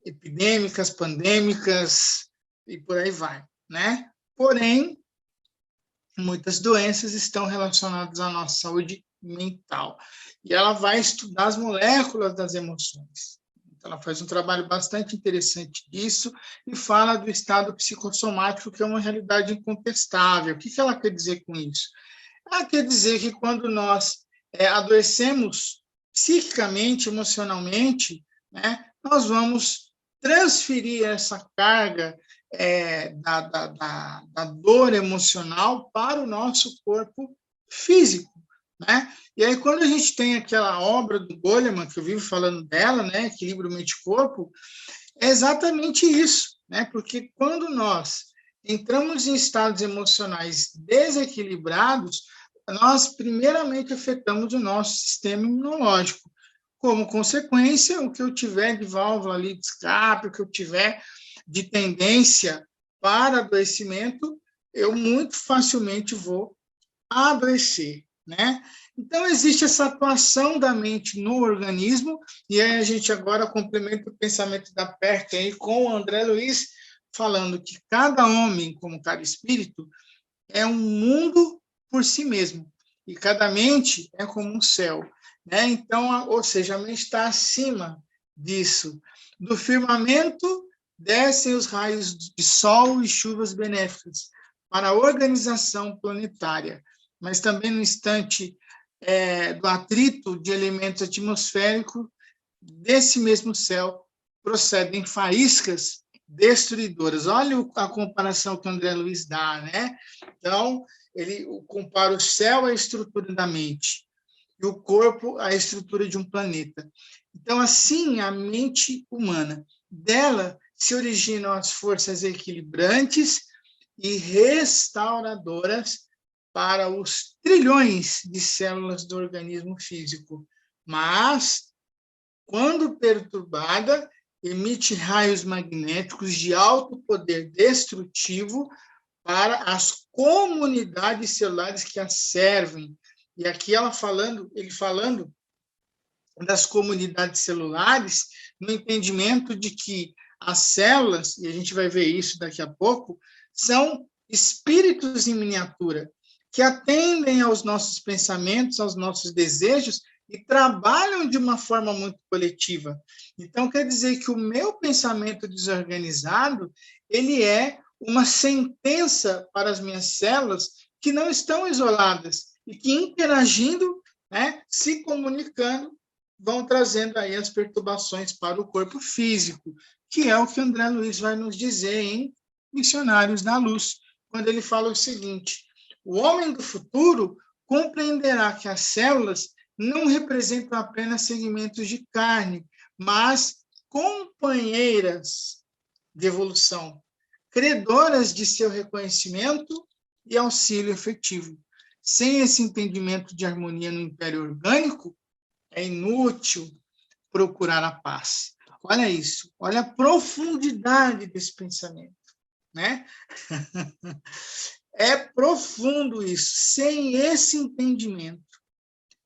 S3: epidêmicas, pandêmicas, e por aí vai. Né? Porém, muitas doenças estão relacionadas à nossa saúde mental. E ela vai estudar as moléculas das emoções. Então, ela faz um trabalho bastante interessante disso e fala do estado psicossomático, que é uma realidade incontestável. O que ela quer dizer com isso? Ela quer dizer que quando nós adoecemos psiquicamente, emocionalmente, né, nós vamos transferir essa carga da dor emocional para o nosso corpo físico, né? E aí, quando a gente tem aquela obra do Goleman, que eu vivo falando dela, né, Equilíbrio Mente-Corpo, é exatamente isso, né? Porque quando nós entramos em estados emocionais desequilibrados, nós primeiramente afetamos o nosso sistema imunológico. Como consequência, o que eu tiver de válvula ali de escape, o que eu tiver de tendência para adoecimento, eu muito facilmente vou adoecer, né? Então, existe essa atuação da mente no organismo, e aí a gente agora complementa o pensamento da Perkin aí com o André Luiz, falando que cada homem, como cada espírito, é um mundo por si mesmo, e cada mente é como um céu, né? Então, ou seja, a mente está acima disso. Do firmamento descem os raios de sol e chuvas benéficas para a organização planetária, mas também no instante do atrito de elementos atmosféricos, desse mesmo céu procedem faíscas destruidoras. Olha a comparação que o André Luiz dá, né? Então, ele compara o céu à estrutura da mente e o corpo à estrutura de um planeta. Então, assim, a mente humana, dela se originam as forças equilibrantes e restauradoras para os trilhões de células do organismo físico. Mas, quando perturbada, emite raios magnéticos de alto poder destrutivo para as comunidades celulares que a servem. E aqui ele falando das comunidades celulares, no entendimento de que as células, e a gente vai ver isso daqui a pouco, são espíritos em miniatura, que atendem aos nossos pensamentos, aos nossos desejos, e trabalham de uma forma muito coletiva. Então, quer dizer que o meu pensamento desorganizado, ele é uma sentença para as minhas células que não estão isoladas e que, interagindo, né, se comunicando, vão trazendo aí as perturbações para o corpo físico, que é o que André Luiz vai nos dizer em Missionários da Luz, quando ele fala o seguinte: o homem do futuro compreenderá que as células não representam apenas segmentos de carne, mas companheiras de evolução, credoras de seu reconhecimento e auxílio efetivo. Sem esse entendimento de harmonia no império orgânico, é inútil procurar a paz. Olha isso, olha a profundidade desse pensamento, né? É profundo isso. Sem esse entendimento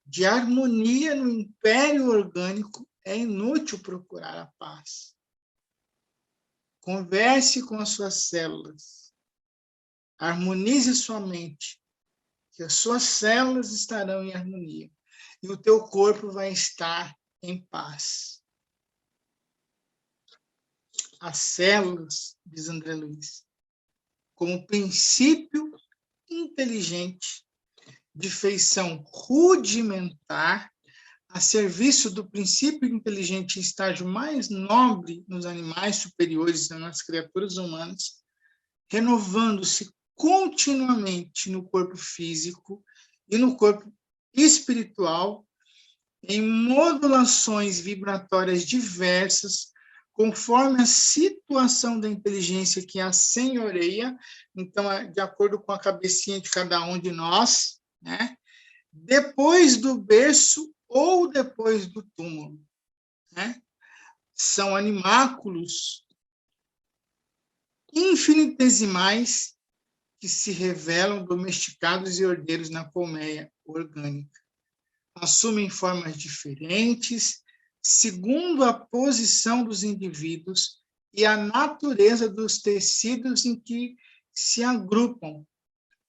S3: de harmonia no império orgânico, é inútil procurar a paz. Converse com as suas células. Harmonize sua mente, que as suas células estarão em harmonia e o teu corpo vai estar em paz. As células, diz André Luiz, como princípio inteligente de feição rudimentar, a serviço do princípio inteligente em estágio mais nobre nos animais superiores e nas criaturas humanas, renovando-se continuamente no corpo físico e no corpo espiritual, em modulações vibratórias diversas, conforme a situação da inteligência que a senhoreia, então, de acordo com a cabecinha de cada um de nós, né? Depois do berço ou depois do túmulo, né? São animáculos infinitesimais que se revelam domesticados e herdeiros na colmeia orgânica. Assumem formas diferentes, segundo a posição dos indivíduos e a natureza dos tecidos em que se agrupam,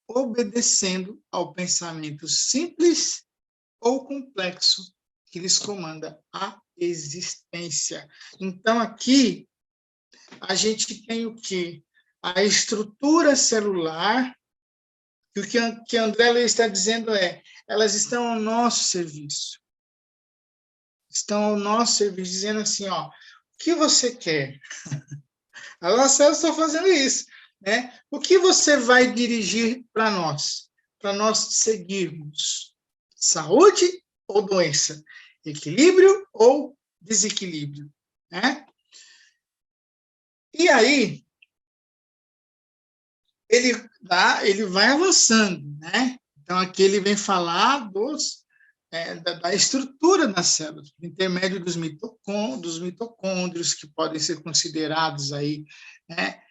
S3: obedecendo ao pensamento simples ou complexo que lhes comanda a existência. Então, aqui, a gente tem o quê? A estrutura celular, e o que André Luiz está dizendo elas estão ao nosso serviço. Estão ao nosso serviço, dizendo assim, o que você quer? As nossas células estão fazendo isso, né? O que você vai dirigir para nós seguirmos? Saúde ou doença? Equilíbrio ou desequilíbrio? Né? E aí, ele vai avançando, né? Então, aqui ele vem falar da estrutura das células, por intermédio dos mitocôndrios, que podem ser considerados aí, né,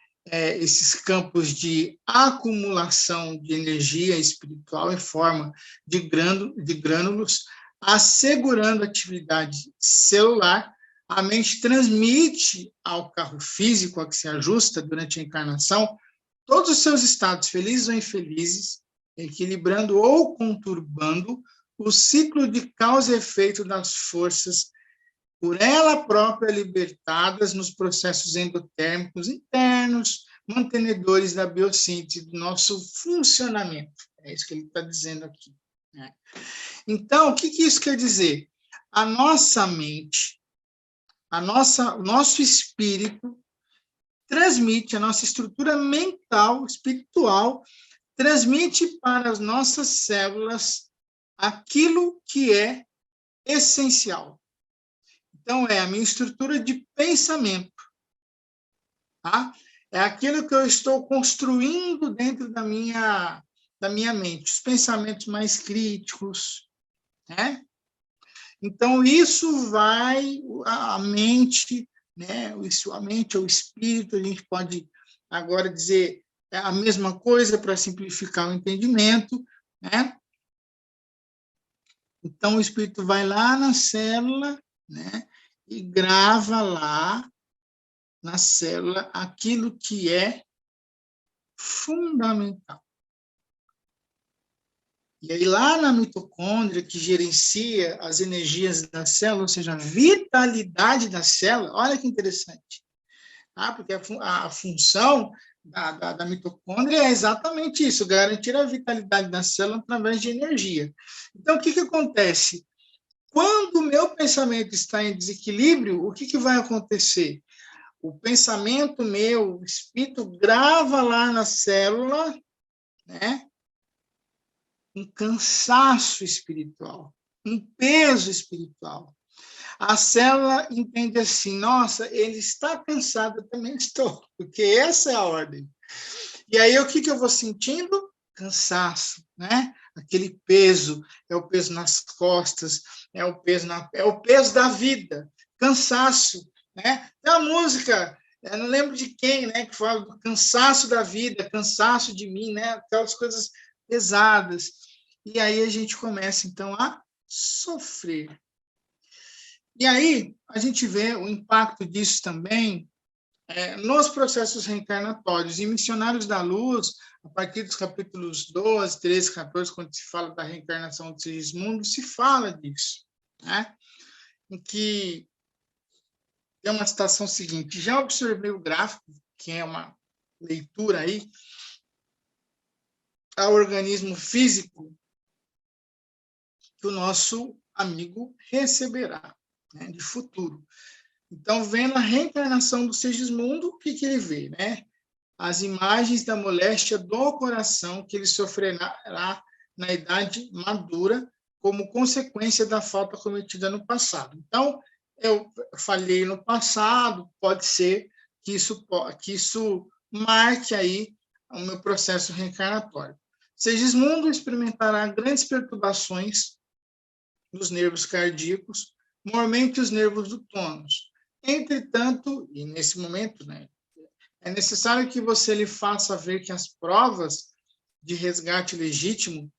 S3: esses campos de acumulação de energia espiritual em forma de grânulos, assegurando a atividade celular. A mente transmite ao carro físico a que se ajusta durante a encarnação todos os seus estados, felizes ou infelizes, equilibrando ou conturbando o ciclo de causa e efeito das forças por ela própria libertadas nos processos endotérmicos internos, mantenedores da biossíntese do nosso funcionamento. É isso que ele está dizendo aqui, né? Então, o que isso quer dizer? A nossa mente, o nosso espírito transmite, a nossa estrutura mental, espiritual, transmite para as nossas células aquilo que é essencial. Então, é a minha estrutura de pensamento. Tá? É aquilo que eu estou construindo dentro da minha mente, os pensamentos mais críticos, né? Então, isso vai, a mente, né? A mente ou o espírito, a gente pode agora dizer a mesma coisa para simplificar o entendimento, né? Então, o espírito vai lá na célula, né? E grava lá na célula aquilo que é fundamental. E aí, lá na mitocôndria, que gerencia as energias da célula, ou seja, a vitalidade da célula, olha que interessante. Tá? Porque a função da mitocôndria é exatamente isso, garantir a vitalidade da célula através de energia. Então, o que acontece? Quando o meu pensamento está em desequilíbrio, o que vai acontecer? O pensamento meu, o espírito, grava lá na célula, né, um cansaço espiritual, um peso espiritual. A célula entende assim, nossa, ele está cansado, eu também estou, porque essa é a ordem. E aí, o que eu vou sentindo? Cansaço, né? Aquele peso, é o peso nas costas, é o peso da vida, cansaço, né? Tem uma música, eu não lembro de quem, né, que fala do cansaço da vida, cansaço de mim, né? Aquelas coisas pesadas. E aí a gente começa, então, a sofrer. E aí a gente vê o impacto disso também nos processos reencarnatórios. Em Missionários da Luz, a partir dos capítulos 12, 13, 14, quando se fala da reencarnação de Segismundo, se fala disso, né? Em que tem uma citação seguinte: já observei o gráfico, que é uma leitura aí, ao organismo físico que o nosso amigo receberá, né, de futuro. Então, vendo a reencarnação do Segismundo, o que ele vê, né? As imagens da moléstia do coração que ele sofrerá na idade madura, como consequência da falta cometida no passado. Então, eu falhei no passado, pode ser que isso marque aí o meu processo reencarnatório. Segismundo experimentará grandes perturbações dos nervos cardíacos, mormente os nervos do tônus. Entretanto, e nesse momento, né, é necessário que você lhe faça ver que as provas de resgate legítimo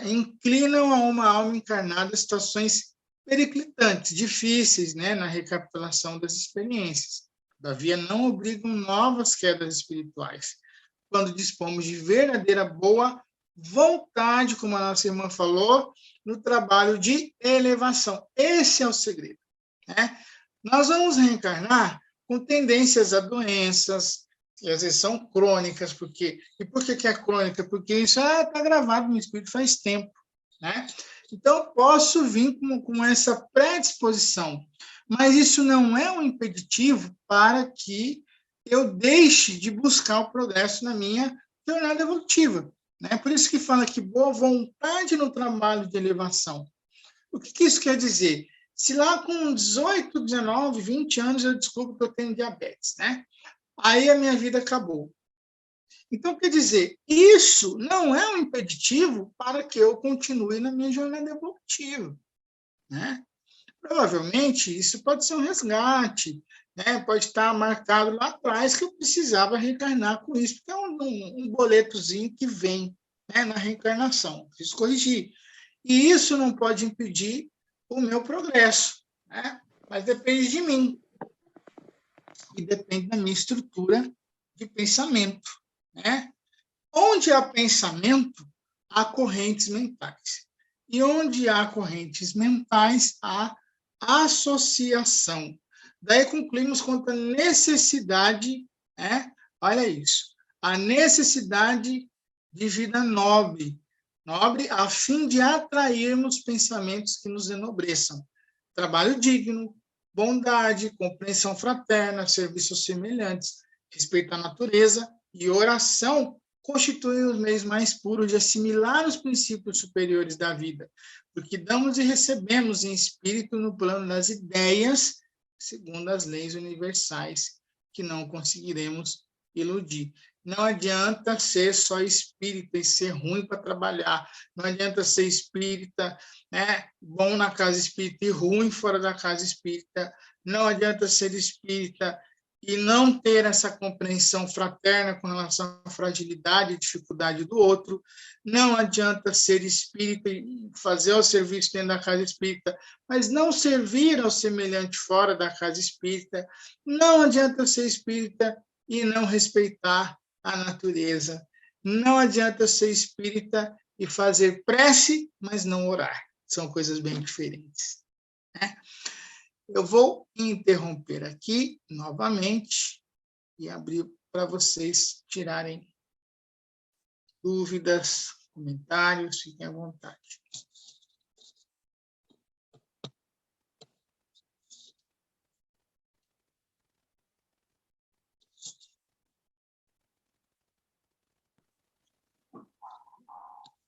S3: inclinam a uma alma encarnada a situações periclitantes, difíceis, né, na recapitulação das experiências. Todavia, não obrigam novas quedas espirituais. Quando dispomos de verdadeira boa vontade, como a nossa irmã falou, no trabalho de elevação. Esse é o segredo, né? Nós vamos reencarnar com tendências a doenças, que às vezes são crônicas, e por que é crônica? Porque isso está gravado no espírito faz tempo, né? Então, eu posso vir com essa predisposição, mas isso não é um impeditivo para que eu deixe de buscar o progresso na minha jornada evolutiva, né? Por isso que fala que boa vontade no trabalho de elevação. O que isso quer dizer? Se lá com 18, 19, 20 anos eu descubro que eu tenho diabetes, né? Aí a minha vida acabou. Então, quer dizer, isso não é um impeditivo para que eu continue na minha jornada evolutiva, né? Provavelmente, isso pode ser um resgate, né? Pode estar marcado lá atrás que eu precisava reencarnar com isso, porque é um boletozinho que vem, né, na reencarnação. Preciso corrigir. E isso não pode impedir o meu progresso, né? Mas depende de mim. E depende da minha estrutura de pensamento, né? Onde há pensamento, há correntes mentais. E onde há correntes mentais, há associação. Daí concluímos quanto à necessidade, né? Olha isso, a necessidade de vida nobre, a fim de atrairmos pensamentos que nos enobreçam. Trabalho digno, bondade, compreensão fraterna, serviço aos semelhantes, respeito à natureza e oração constituem os meios mais puros de assimilar os princípios superiores da vida, porque damos e recebemos em espírito no plano das ideias, segundo as leis universais, que não conseguiremos iludir. Não adianta ser só espírita e ser ruim para trabalhar. Não adianta ser espírita, né, bom na casa espírita e ruim fora da casa espírita. Não adianta ser espírita e não ter essa compreensão fraterna com relação à fragilidade e dificuldade do outro. Não adianta ser espírita e fazer o serviço dentro da casa espírita, mas não servir ao semelhante fora da casa espírita. Não adianta ser espírita e não respeitar a natureza. Não adianta ser espírita e fazer prece, mas não orar. São coisas bem diferentes, né? Eu vou interromper aqui novamente e abrir para vocês tirarem dúvidas, comentários, fiquem à vontade.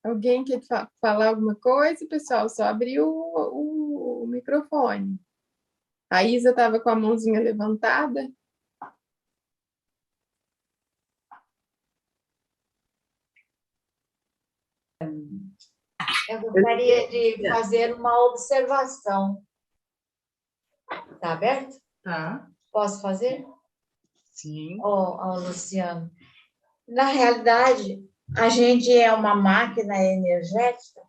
S2: Alguém quer falar alguma coisa, pessoal? Só abrir o microfone. A Isa estava com a mãozinha levantada.
S8: Eu gostaria de fazer uma observação. Está aberto?
S2: Tá.
S8: Posso fazer?
S3: Sim.
S8: Luciano. Na realidade, a gente é uma máquina energética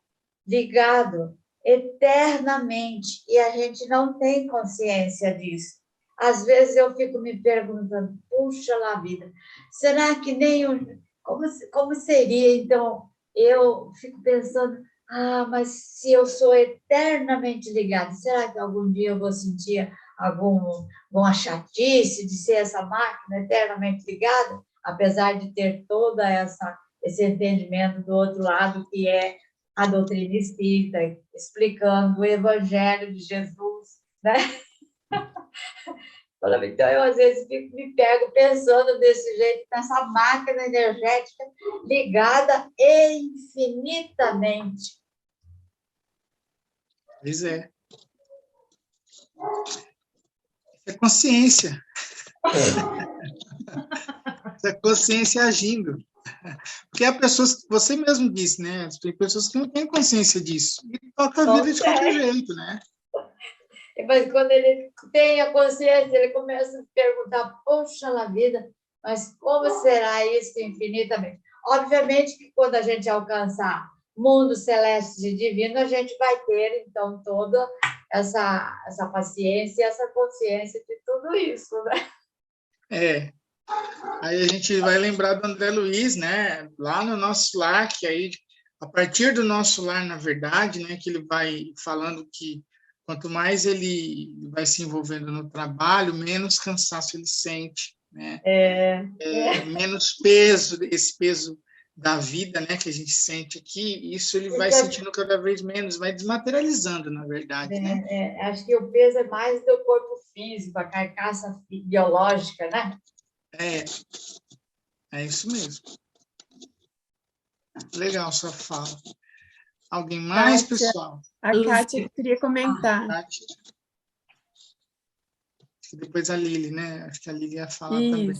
S8: ligado eternamente e a gente não tem consciência disso. Às vezes eu fico me perguntando, puxa lá vida, será que nem como seria? Então, eu fico pensando, mas se eu sou eternamente ligada, será que algum dia eu vou sentir alguma chatice de ser essa máquina eternamente ligada? Apesar de ter todo esse entendimento do outro lado, que é a doutrina espírita, explicando o Evangelho de Jesus, né? Então, eu, às vezes, me pego pensando desse jeito, nessa máquina energética ligada infinitamente.
S3: Pois é. É consciência. É consciência agindo. Porque há pessoas, você mesmo disse, né? Tem pessoas que não têm consciência disso. E toca a vida de qualquer jeito, né?
S8: Mas quando ele tem a consciência, ele começa a se perguntar, poxa na vida, mas como será isso infinitamente? Obviamente que quando a gente alcançar mundo celeste e divino, a gente vai ter, então, toda essa paciência e essa consciência de tudo isso, né?
S3: É. Aí a gente vai lembrar do André Luiz, né? Lá no Nosso Lar, que aí, a partir do Nosso Lar, na verdade, né? Que ele vai falando que quanto mais ele vai se envolvendo no trabalho, menos cansaço ele sente, né? Menos peso, esse peso da vida, né? Que a gente sente aqui, isso ele vai sentindo cada vez menos, vai desmaterializando, na verdade, né?
S8: Acho que o peso é mais do corpo físico, a carcaça biológica, né?
S3: É isso mesmo. Legal sua fala. Alguém mais,
S2: Kátia,
S3: pessoal?
S2: A Kátia queria comentar.
S3: Kátia. Depois a Lili, né? Acho que a Lili ia falar também.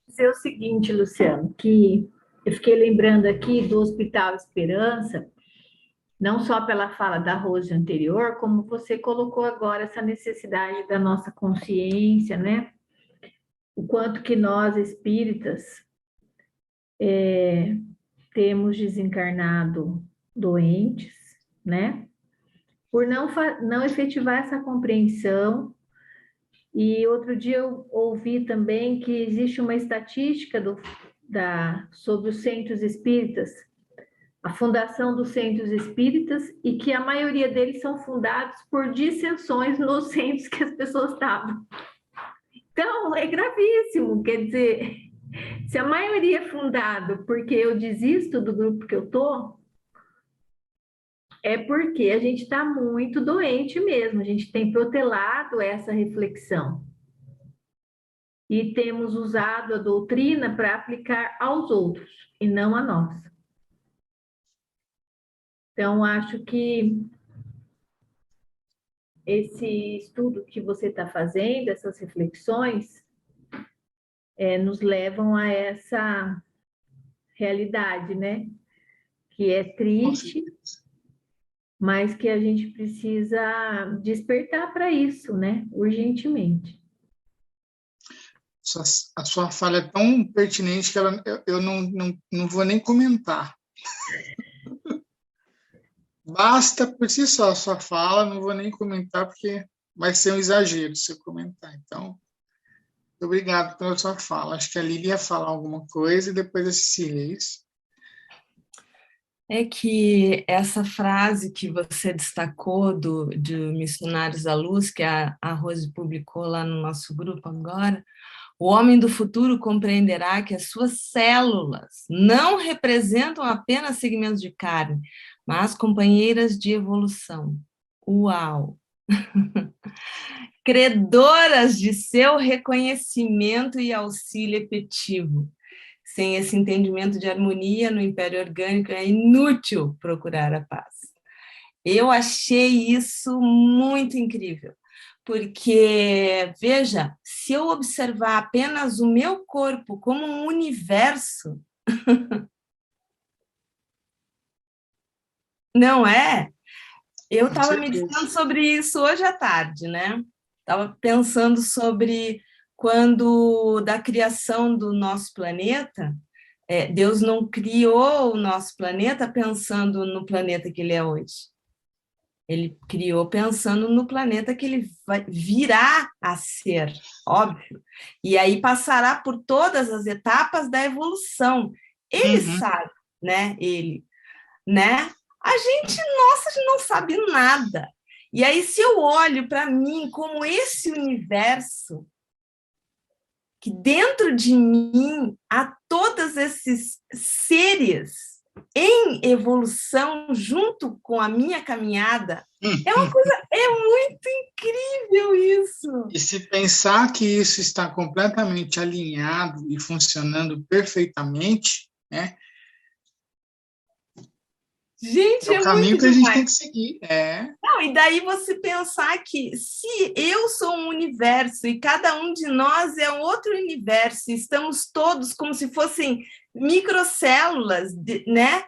S7: Dizer o seguinte, Luciano, que eu fiquei lembrando aqui do Hospital Esperança, não só pela fala da Rose anterior, como você colocou agora essa necessidade da nossa consciência, né? O quanto que nós, espíritas, temos desencarnado doentes, né? Por não efetivar essa compreensão. E outro dia eu ouvi também que existe uma estatística sobre os centros espíritas, a fundação dos centros espíritas, e que a maioria deles são fundados por dissensões nos centros que as pessoas estavam. Então, é gravíssimo, quer dizer, se a maioria é fundado porque eu desisto do grupo que eu estou, é porque a gente está muito doente mesmo, a gente tem protelado essa reflexão. E temos usado a doutrina para aplicar aos outros, e não a nós. Então, acho que esse estudo que você está fazendo, essas reflexões, nos levam a essa realidade, né? Que é triste, mas que a gente precisa despertar para isso, né? Urgentemente.
S3: A sua fala é tão pertinente que eu não vou nem comentar. Basta por si só a sua fala, não vou nem comentar, porque vai ser um exagero se eu comentar. Então, muito obrigado pela sua fala. Acho que a Lília ia falar alguma coisa e depois a Cecília, é isso?
S6: É que essa frase que você destacou de Missionários da Luz, que a Rose publicou lá no nosso grupo agora, o homem do futuro compreenderá que as suas células não representam apenas segmentos de carne, mas companheiras de evolução. Uau! Credoras de seu reconhecimento e auxílio efetivo. Sem esse entendimento de harmonia no império orgânico, é inútil procurar a paz. Eu achei isso muito incrível, porque, veja, se eu observar apenas o meu corpo como um universo, não é? Eu estava meditando sobre isso hoje à tarde, né? Estava pensando sobre quando, da criação do nosso planeta, Deus não criou o nosso planeta pensando no planeta que ele é hoje. Ele criou pensando no planeta que ele virá a ser, óbvio. E aí passará por todas as etapas da evolução. Ele sabe, né? Ele, né? A gente não sabe nada. E aí, se eu olho para mim como esse universo, que dentro de mim há todos esses seres em evolução junto com a minha caminhada, é uma coisa, é muito incrível isso.
S3: E se pensar que isso está completamente alinhado e funcionando perfeitamente, né?
S6: Gente,
S3: é o caminho que a gente tem que seguir.
S6: Não, e daí você pensar que se eu sou um universo e cada um de nós é um outro universo, estamos todos como se fossem microcélulas, né?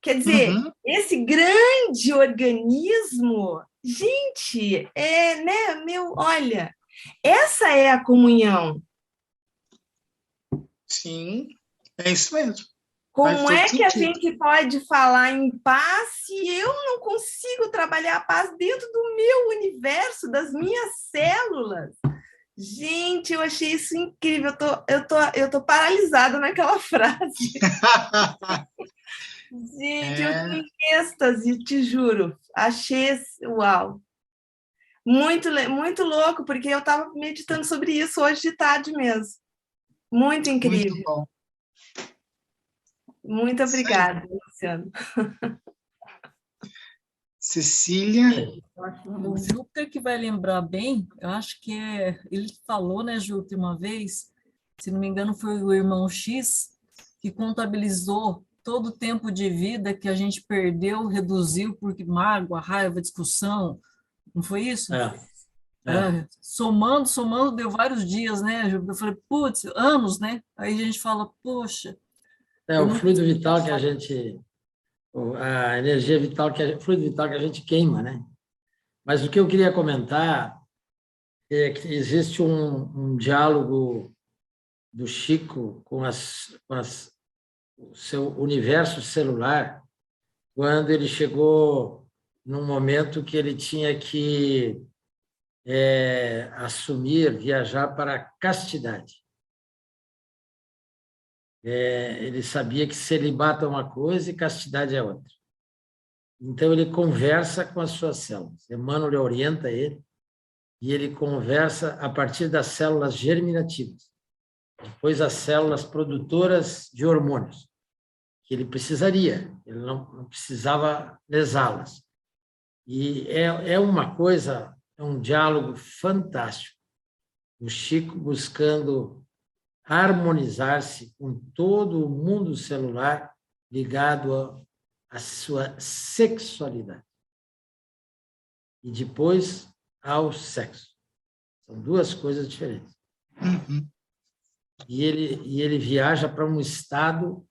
S6: Quer dizer, esse grande organismo, gente, né, olha, essa é a comunhão.
S3: Sim, é isso mesmo.
S6: Como é que a gente pode falar em paz se eu não consigo trabalhar a paz dentro do meu universo, das minhas células? Gente, eu achei isso incrível. Eu tô paralisada naquela frase. Gente, eu tô em êxtase, te juro. Achei, uau. Muito, muito louco, porque eu estava meditando sobre isso hoje de tarde mesmo. Muito incrível.
S3: Muito bom.
S6: Muito obrigada, Luciano.
S3: Cecília?
S9: O Júpiter que vai lembrar bem, eu acho que ele falou, né, Júpiter, uma vez, se não me engano, foi o irmão X, que contabilizou todo o tempo de vida que a gente perdeu, reduziu por mágoa, raiva, discussão, não foi isso? Somando, deu vários dias, né, Júpiter? Eu falei, putz, anos, né? Aí a gente fala, poxa...
S10: o fluido vital que a gente a energia vital, fluido vital que a gente queima, né? Mas o que eu queria comentar é que existe um diálogo do Chico com o seu universo celular, quando ele chegou num momento que ele tinha que assumir, viajar para a castidade. Ele sabia que celibato é uma coisa e castidade é outra. Então, ele conversa com as suas células. Emmanuel orienta ele, e ele conversa a partir das células germinativas, depois as células produtoras de hormônios, que ele precisaria, ele não precisava lesá-las. E é uma coisa, é um diálogo fantástico. O Chico buscando harmonizar-se com todo o mundo celular ligado à sua sexualidade. E depois ao sexo. São duas coisas diferentes.
S3: Uhum.
S10: E ele viaja para um estado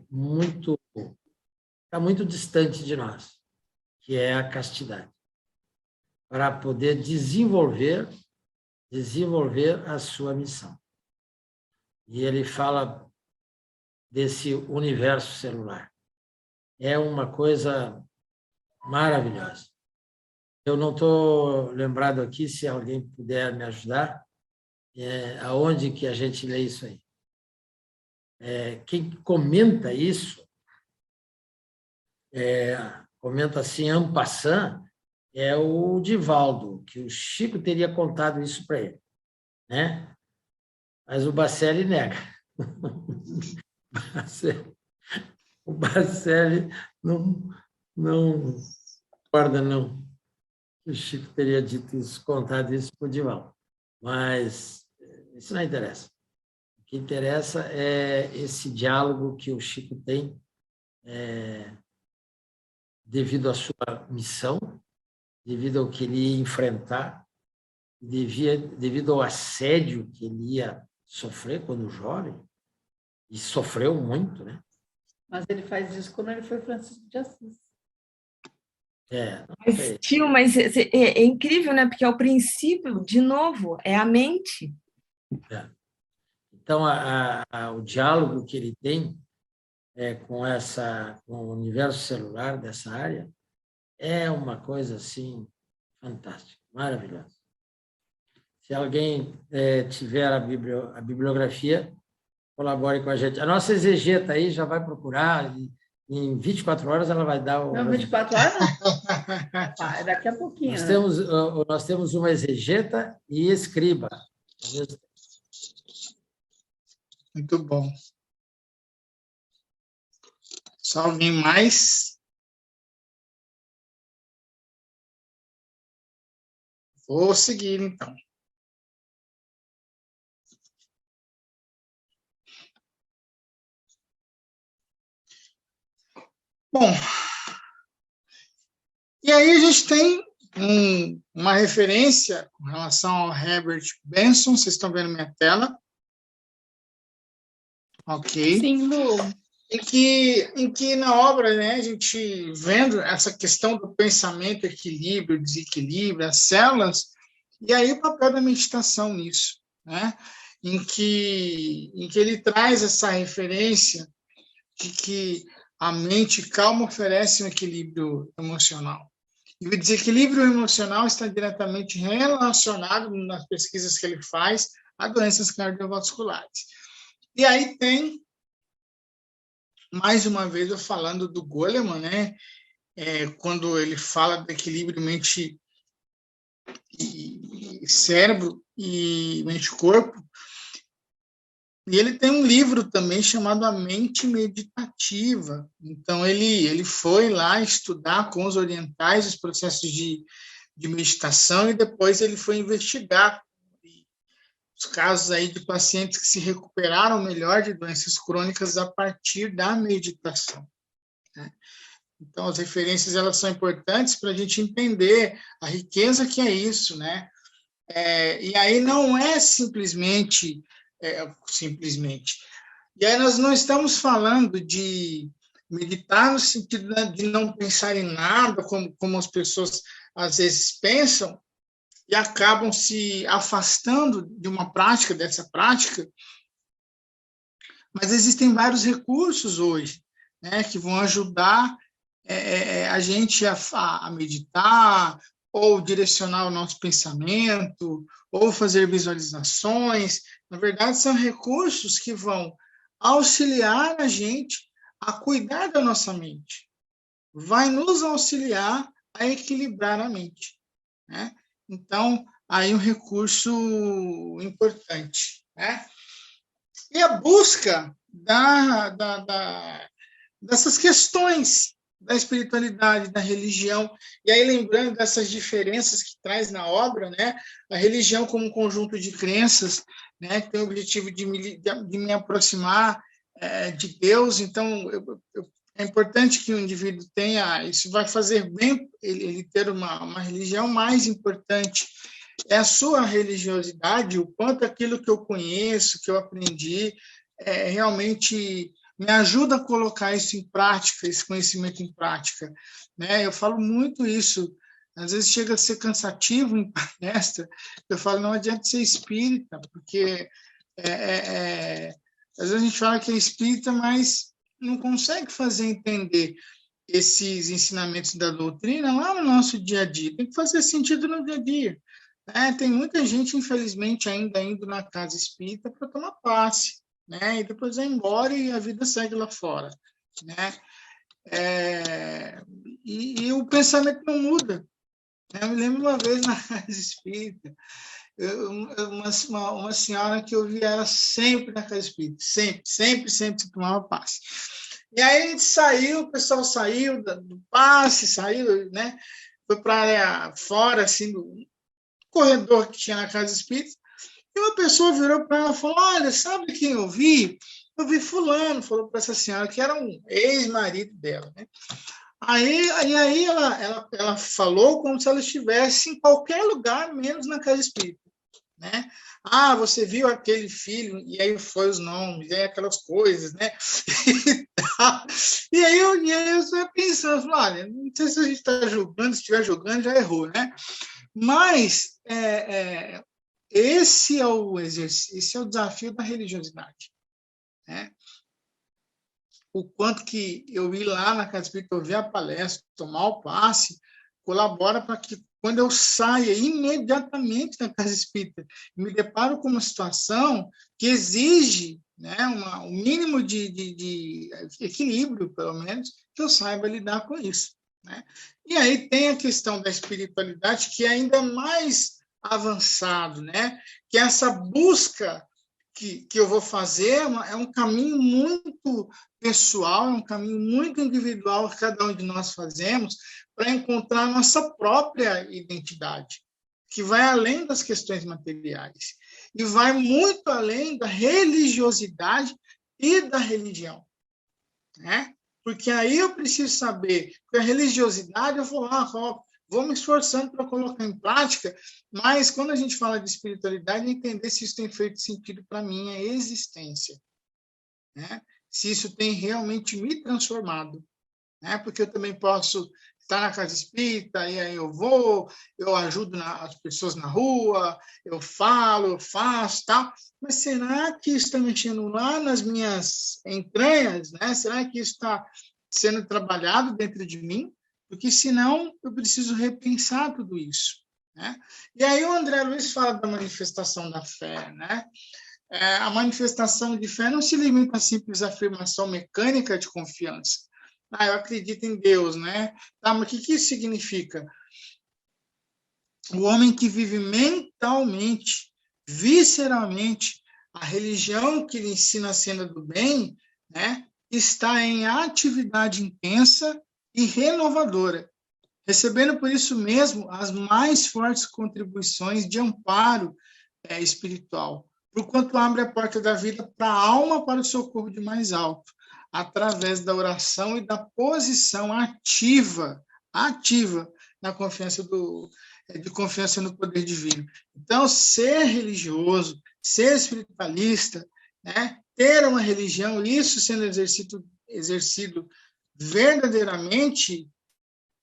S10: muito distante de nós, que é a castidade, para poder desenvolver a sua missão. E ele fala desse universo celular. É uma coisa maravilhosa. Eu não estou lembrado aqui, se alguém puder me ajudar, aonde que a gente lê isso aí. Quem comenta isso, comenta assim, en passant, é o Divaldo, que o Chico teria contado isso para ele, né? Mas o Bacelli nega. O Bacelli não concorda, não. O Chico teria dito isso, contado isso para o Divaldo. Mas isso não interessa. O que interessa é esse diálogo que o Chico tem devido à sua missão, devido ao que ele ia enfrentar, devido ao assédio que ele ia sofrer quando jovem, e sofreu muito, né?
S7: Mas ele faz isso quando ele foi Francisco de Assis.
S6: Mas, tio, mas é incrível, né? Porque ao princípio, de novo, é a mente.
S10: Então, o diálogo que ele tem com o universo celular dessa área é uma coisa assim fantástica, maravilhosa. Se alguém tiver a bibliografia, colabore com a gente. A nossa exegeta aí já vai procurar, e em 24 horas ela vai dar o...
S7: Não, 24 horas não. Daqui a pouquinho.
S10: Nós temos uma exegeta e escriba.
S3: Muito bom. Só alguém mais? Vou seguir, então. Bom, e aí a gente tem uma referência com relação ao Herbert Benson. Vocês estão vendo minha tela? Ok.
S2: Sim, Lu.
S3: Em que na obra, né, a gente vendo essa questão do pensamento, equilíbrio, desequilíbrio, as células, e aí o papel da meditação nisso, né? Em que ele traz essa referência de que a mente calma oferece um equilíbrio emocional. E o desequilíbrio emocional está diretamente relacionado, nas pesquisas que ele faz, a doenças cardiovasculares. E aí tem, mais uma vez, eu falando do Goleman, né? Quando ele fala do equilíbrio mente e cérebro e mente-corpo. E ele tem um livro também chamado A Mente Meditativa. Então, ele foi lá estudar com os orientais os processos de meditação e depois ele foi investigar os casos aí de pacientes que se recuperaram melhor de doenças crônicas a partir da meditação, né? Então, as referências elas são importantes para a gente entender a riqueza que é isso, né? E aí não é simplesmente. E aí nós não estamos falando de Meditar no sentido de não pensar em nada, como as pessoas às vezes pensam, e acabam se afastando de uma prática, dessa prática. Mas existem vários recursos hoje, né, que vão ajudar a gente a meditar, ou direcionar o nosso pensamento, ou fazer visualizações. Na verdade, são recursos que vão auxiliar a gente a cuidar da nossa mente. Vai nos auxiliar a equilibrar a mente, né? Então, aí um recurso importante, né? E a busca dessas questões da espiritualidade, da religião, e aí lembrando dessas diferenças que traz na obra, né? A religião como um conjunto de crenças, né? Que tem o objetivo de me aproximar de Deus. Então, é importante que o indivíduo tenha, isso vai fazer bem ele ter uma religião. Mais importante é a sua religiosidade, o quanto aquilo que eu conheço, que eu aprendi, realmente me ajuda a colocar isso em prática, esse conhecimento em prática, né? Eu falo muito isso, às vezes chega a ser cansativo em palestra, eu falo, não adianta ser espírita, porque às vezes a gente fala que é espírita, mas não consegue fazer entender esses ensinamentos da doutrina lá no nosso dia a dia. Tem que fazer sentido no dia a dia, né? Tem muita gente, infelizmente, ainda indo na casa espírita para tomar passe, né? E depois vai embora e a vida segue lá fora, né? E o pensamento não muda. Eu me lembro uma vez na casa espírita, uma senhora que eu via ela sempre na casa espírita, sempre se tomava passe. E aí a gente saiu, o pessoal saiu do passe, saiu, né? Foi para a área fora, assim, do corredor que tinha na casa espírita, e uma pessoa virou para ela e falou, olha, sabe quem eu vi? Eu vi fulano, falou para essa senhora, que era um ex-marido dela, né? Aí ela falou como se ela estivesse em qualquer lugar, menos na casa espírita, né? Ah, você viu aquele filho, e aí foi os nomes, e aí aquelas coisas, né? E aí eu só pensando, olha, não sei se a gente está julgando, se estiver julgando, já errou, né? Mas esse é o exercício, esse é o desafio da religiosidade, né? O quanto que eu ir lá na casa espírita, ouvir a palestra, tomar o passe, colabora para que, quando eu saia imediatamente da casa espírita, me deparo com uma situação que exige, né, um mínimo de equilíbrio, pelo menos, que eu saiba lidar com isso, né? E aí tem a questão da espiritualidade, que é ainda mais avançado, né? Que é essa busca que eu vou fazer é um caminho muito pessoal, é um caminho muito individual que cada um de nós fazemos para encontrar a nossa própria identidade, que vai além das questões materiais e vai muito além da religiosidade e da religião, né? Porque aí eu preciso saber que a religiosidade, eu vou me esforçando para colocar em prática, mas quando a gente fala de espiritualidade, entender se isso tem feito sentido para a minha existência, né? Se isso tem realmente me transformado, né? Porque eu também posso estar na casa espírita, e aí eu ajudo as pessoas na rua, eu falo, eu faço, tal, mas será que isso está mexendo lá nas minhas entranhas, né? Será que isso está sendo trabalhado dentro de mim? Porque, senão, eu preciso repensar tudo isso, né? E aí o André Luiz fala da manifestação da fé, né? A manifestação de fé não se limita à simples afirmação mecânica de confiança. Eu acredito em Deus, né? Tá, mas o que isso significa? O homem que vive mentalmente, visceralmente, a religião que lhe ensina a senda do bem, né, está em atividade intensa e renovadora, recebendo por isso mesmo as mais fortes contribuições de amparo espiritual, porquanto abre a porta da vida para a alma para o socorro de mais alto, através da oração e da posição ativa na confiança de confiança no poder divino. Então, ser religioso, ser espiritualista, né, ter uma religião, isso sendo exercido verdadeiramente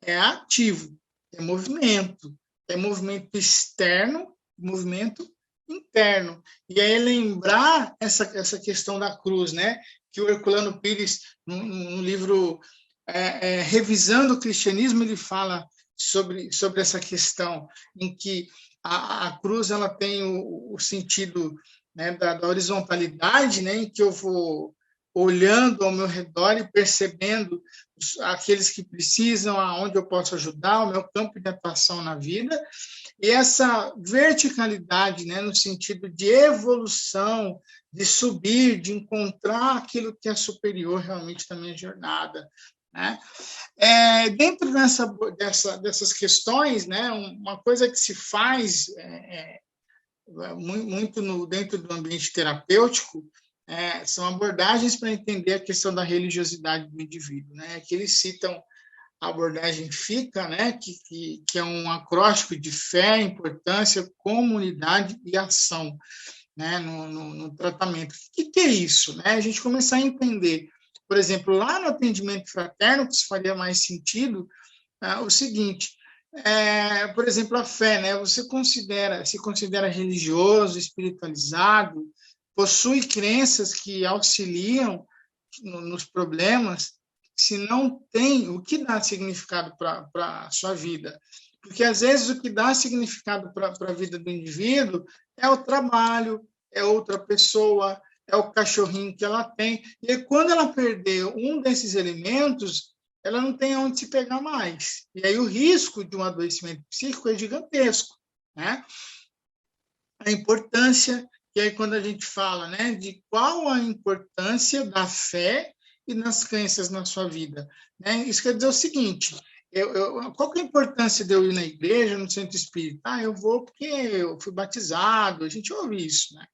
S3: é ativo, é movimento externo, movimento interno. E aí lembrar essa questão da cruz, né? Que o Herculano Pires, no livro Revisando o Cristianismo, ele fala sobre essa questão, em que a cruz ela tem o sentido, né, da horizontalidade, né, em que eu vou olhando ao meu redor e percebendo aqueles que precisam, aonde eu posso ajudar, o meu campo de atuação na vida, e essa verticalidade, né, no sentido de evolução, de subir, de encontrar aquilo que é superior realmente na minha jornada, né? Dentro dessas questões, né, uma coisa que se faz muito dentro do ambiente terapêutico são abordagens para entender a questão da religiosidade do indivíduo, né? Que eles citam a abordagem FICA, né, que é um acróstico de fé, importância, comunidade e ação, né, no tratamento. O que é isso? Né? A gente começar a entender, por exemplo, lá no atendimento fraterno, que isso faria mais sentido, o seguinte, por exemplo, a fé, né? Você se considera religioso, espiritualizado, possui crenças que auxiliam nos problemas, se não tem, o que dá significado para a sua vida? Porque, às vezes, o que dá significado para a vida do indivíduo é o trabalho, é outra pessoa, é o cachorrinho que ela tem. E aí, quando ela perder um desses elementos, ela não tem onde se pegar mais. E aí o risco de um adoecimento psíquico é gigantesco, né? A importância, e aí quando a gente fala, né, de qual a importância da fé e nas crenças na sua vida, né? Isso quer dizer o seguinte, qual que é a importância de eu ir na igreja, no centro espírita? Eu vou porque eu fui batizado, a gente ouve isso, né?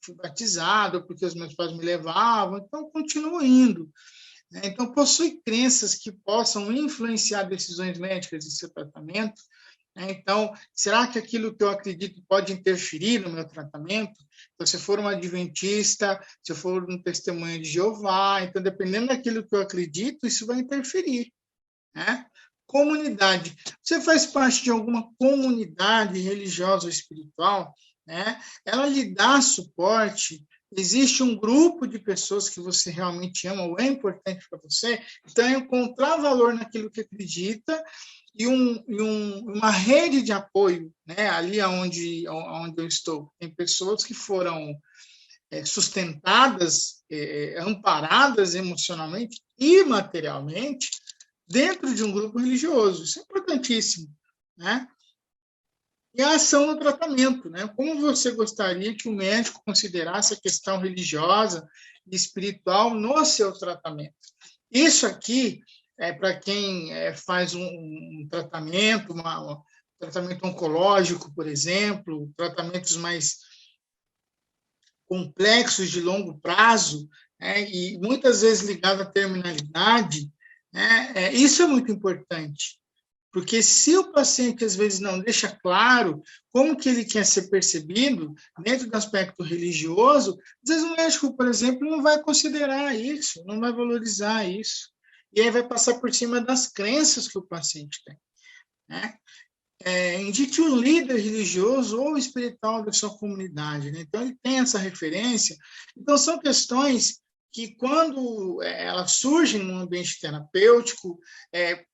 S3: Fui batizado porque os meus pais me levavam, então eu continuo indo. Então, possui crenças que possam influenciar decisões médicas e seu tratamento. Então, será que aquilo que eu acredito pode interferir no meu tratamento? Então, se eu for um adventista, se eu for um testemunho de Jeová, então, dependendo daquilo que eu acredito, isso vai interferir, né? Comunidade. Você faz parte de alguma comunidade religiosa ou espiritual, né? Ela lhe dá suporte. Existe um grupo de pessoas que você realmente ama ou é importante para você, então é encontrar valor naquilo que acredita e uma rede de apoio, né, ali onde eu estou. Tem pessoas que foram sustentadas, amparadas emocionalmente e materialmente dentro de um grupo religioso. Isso é importantíssimo, né? E a ação no tratamento, né? Como você gostaria que o médico considerasse a questão religiosa e espiritual no seu tratamento? Isso aqui é para quem faz um tratamento, um tratamento oncológico, por exemplo, tratamentos mais complexos de longo prazo, né? E muitas vezes ligado à terminalidade, né? Isso é muito importante. Porque se o paciente, às vezes, não deixa claro como que ele quer ser percebido dentro do aspecto religioso, às vezes o médico, por exemplo, não vai considerar isso, não vai valorizar isso. E aí vai passar por cima das crenças que o paciente tem, né? Indique um líder religioso ou espiritual da sua comunidade, né? Então, ele tem essa referência. Então, são questões que, quando elas surgem no ambiente terapêutico,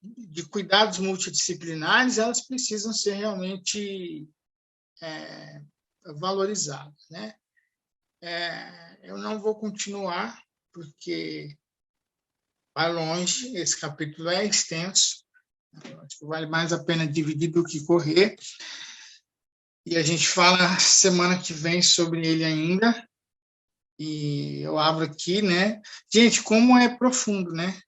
S3: de cuidados multidisciplinares, elas precisam ser realmente valorizadas, né? Eu não vou continuar, porque vai longe, esse capítulo é extenso, acho que vale mais a pena dividir do que correr, e a gente fala semana que vem sobre ele ainda. E eu abro aqui, né? Gente, como é profundo, né?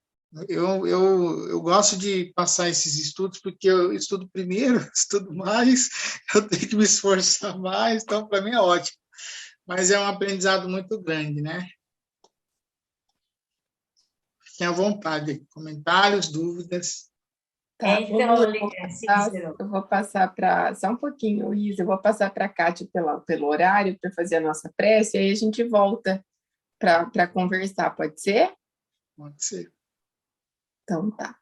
S3: Eu gosto de passar esses estudos porque eu estudo primeiro, estudo mais, eu tenho que me esforçar mais, então para mim é ótimo. Mas é um aprendizado muito grande, né? Fiquem à vontade, comentários, dúvidas.
S2: Tá, eu vou passar para... Só um pouquinho, Isa, eu vou passar para a Kátia pelo horário, para fazer a nossa prece, e aí a gente volta para conversar, pode ser?
S3: Pode ser.
S2: Então tá.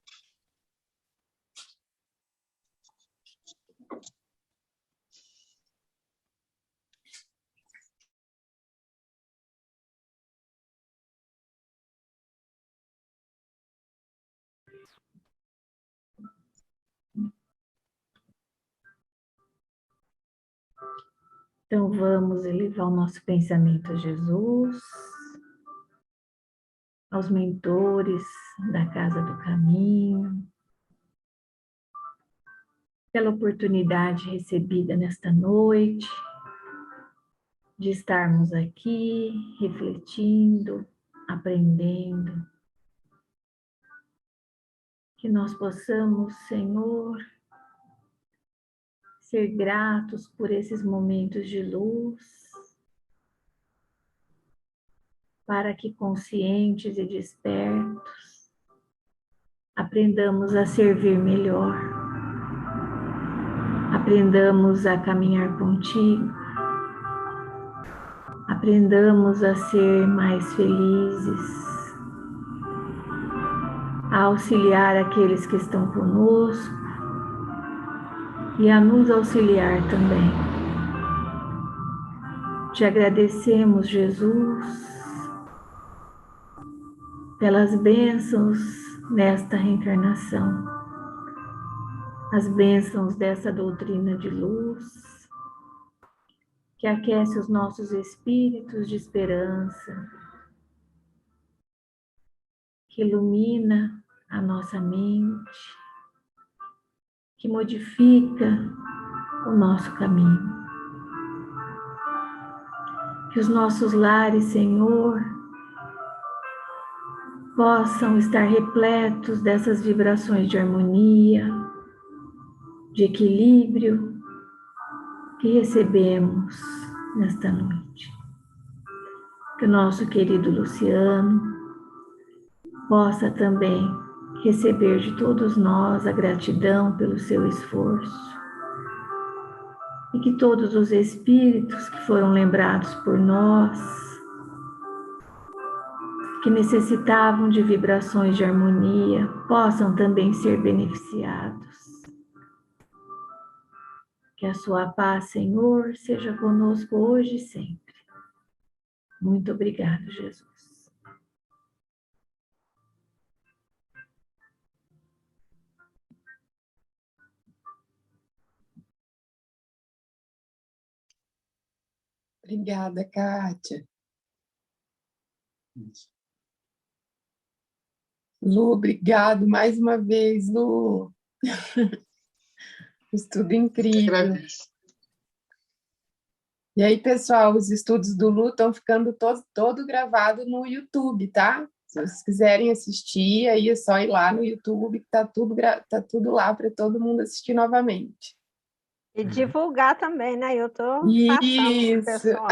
S7: Então, vamos elevar o nosso pensamento a Jesus, aos mentores da Casa do Caminho, pela oportunidade recebida nesta noite, de estarmos aqui refletindo, aprendendo, que nós possamos, Senhor, ser gratos por esses momentos de luz, para que conscientes e despertos aprendamos a servir melhor, aprendamos a caminhar contigo, aprendamos a ser mais felizes, a auxiliar aqueles que estão conosco e a nos auxiliar também. Te agradecemos, Jesus, pelas bênçãos nesta reencarnação, as bênçãos dessa doutrina de luz, que aquece os nossos espíritos de esperança, que ilumina a nossa mente, que modifica o nosso caminho. Que os nossos lares, Senhor, possam estar repletos dessas vibrações de harmonia, de equilíbrio que recebemos nesta noite. Que o nosso querido Luciano possa também receber de todos nós a gratidão pelo seu esforço e que todos os espíritos que foram lembrados por nós, que necessitavam de vibrações de harmonia, possam também ser beneficiados. Que a sua paz, Senhor, seja conosco hoje e sempre. Muito obrigado, Jesus.
S2: Obrigada, Kátia. Lu, obrigado mais uma vez, Lu. Estudo incrível. E aí, pessoal, os estudos do Lu estão ficando todo gravado no YouTube, tá? Se vocês quiserem assistir, aí é só ir lá no YouTube, que tá tudo lá para todo mundo assistir novamente.
S4: E divulgar também, né? Eu estou
S2: passando
S4: pro pessoal.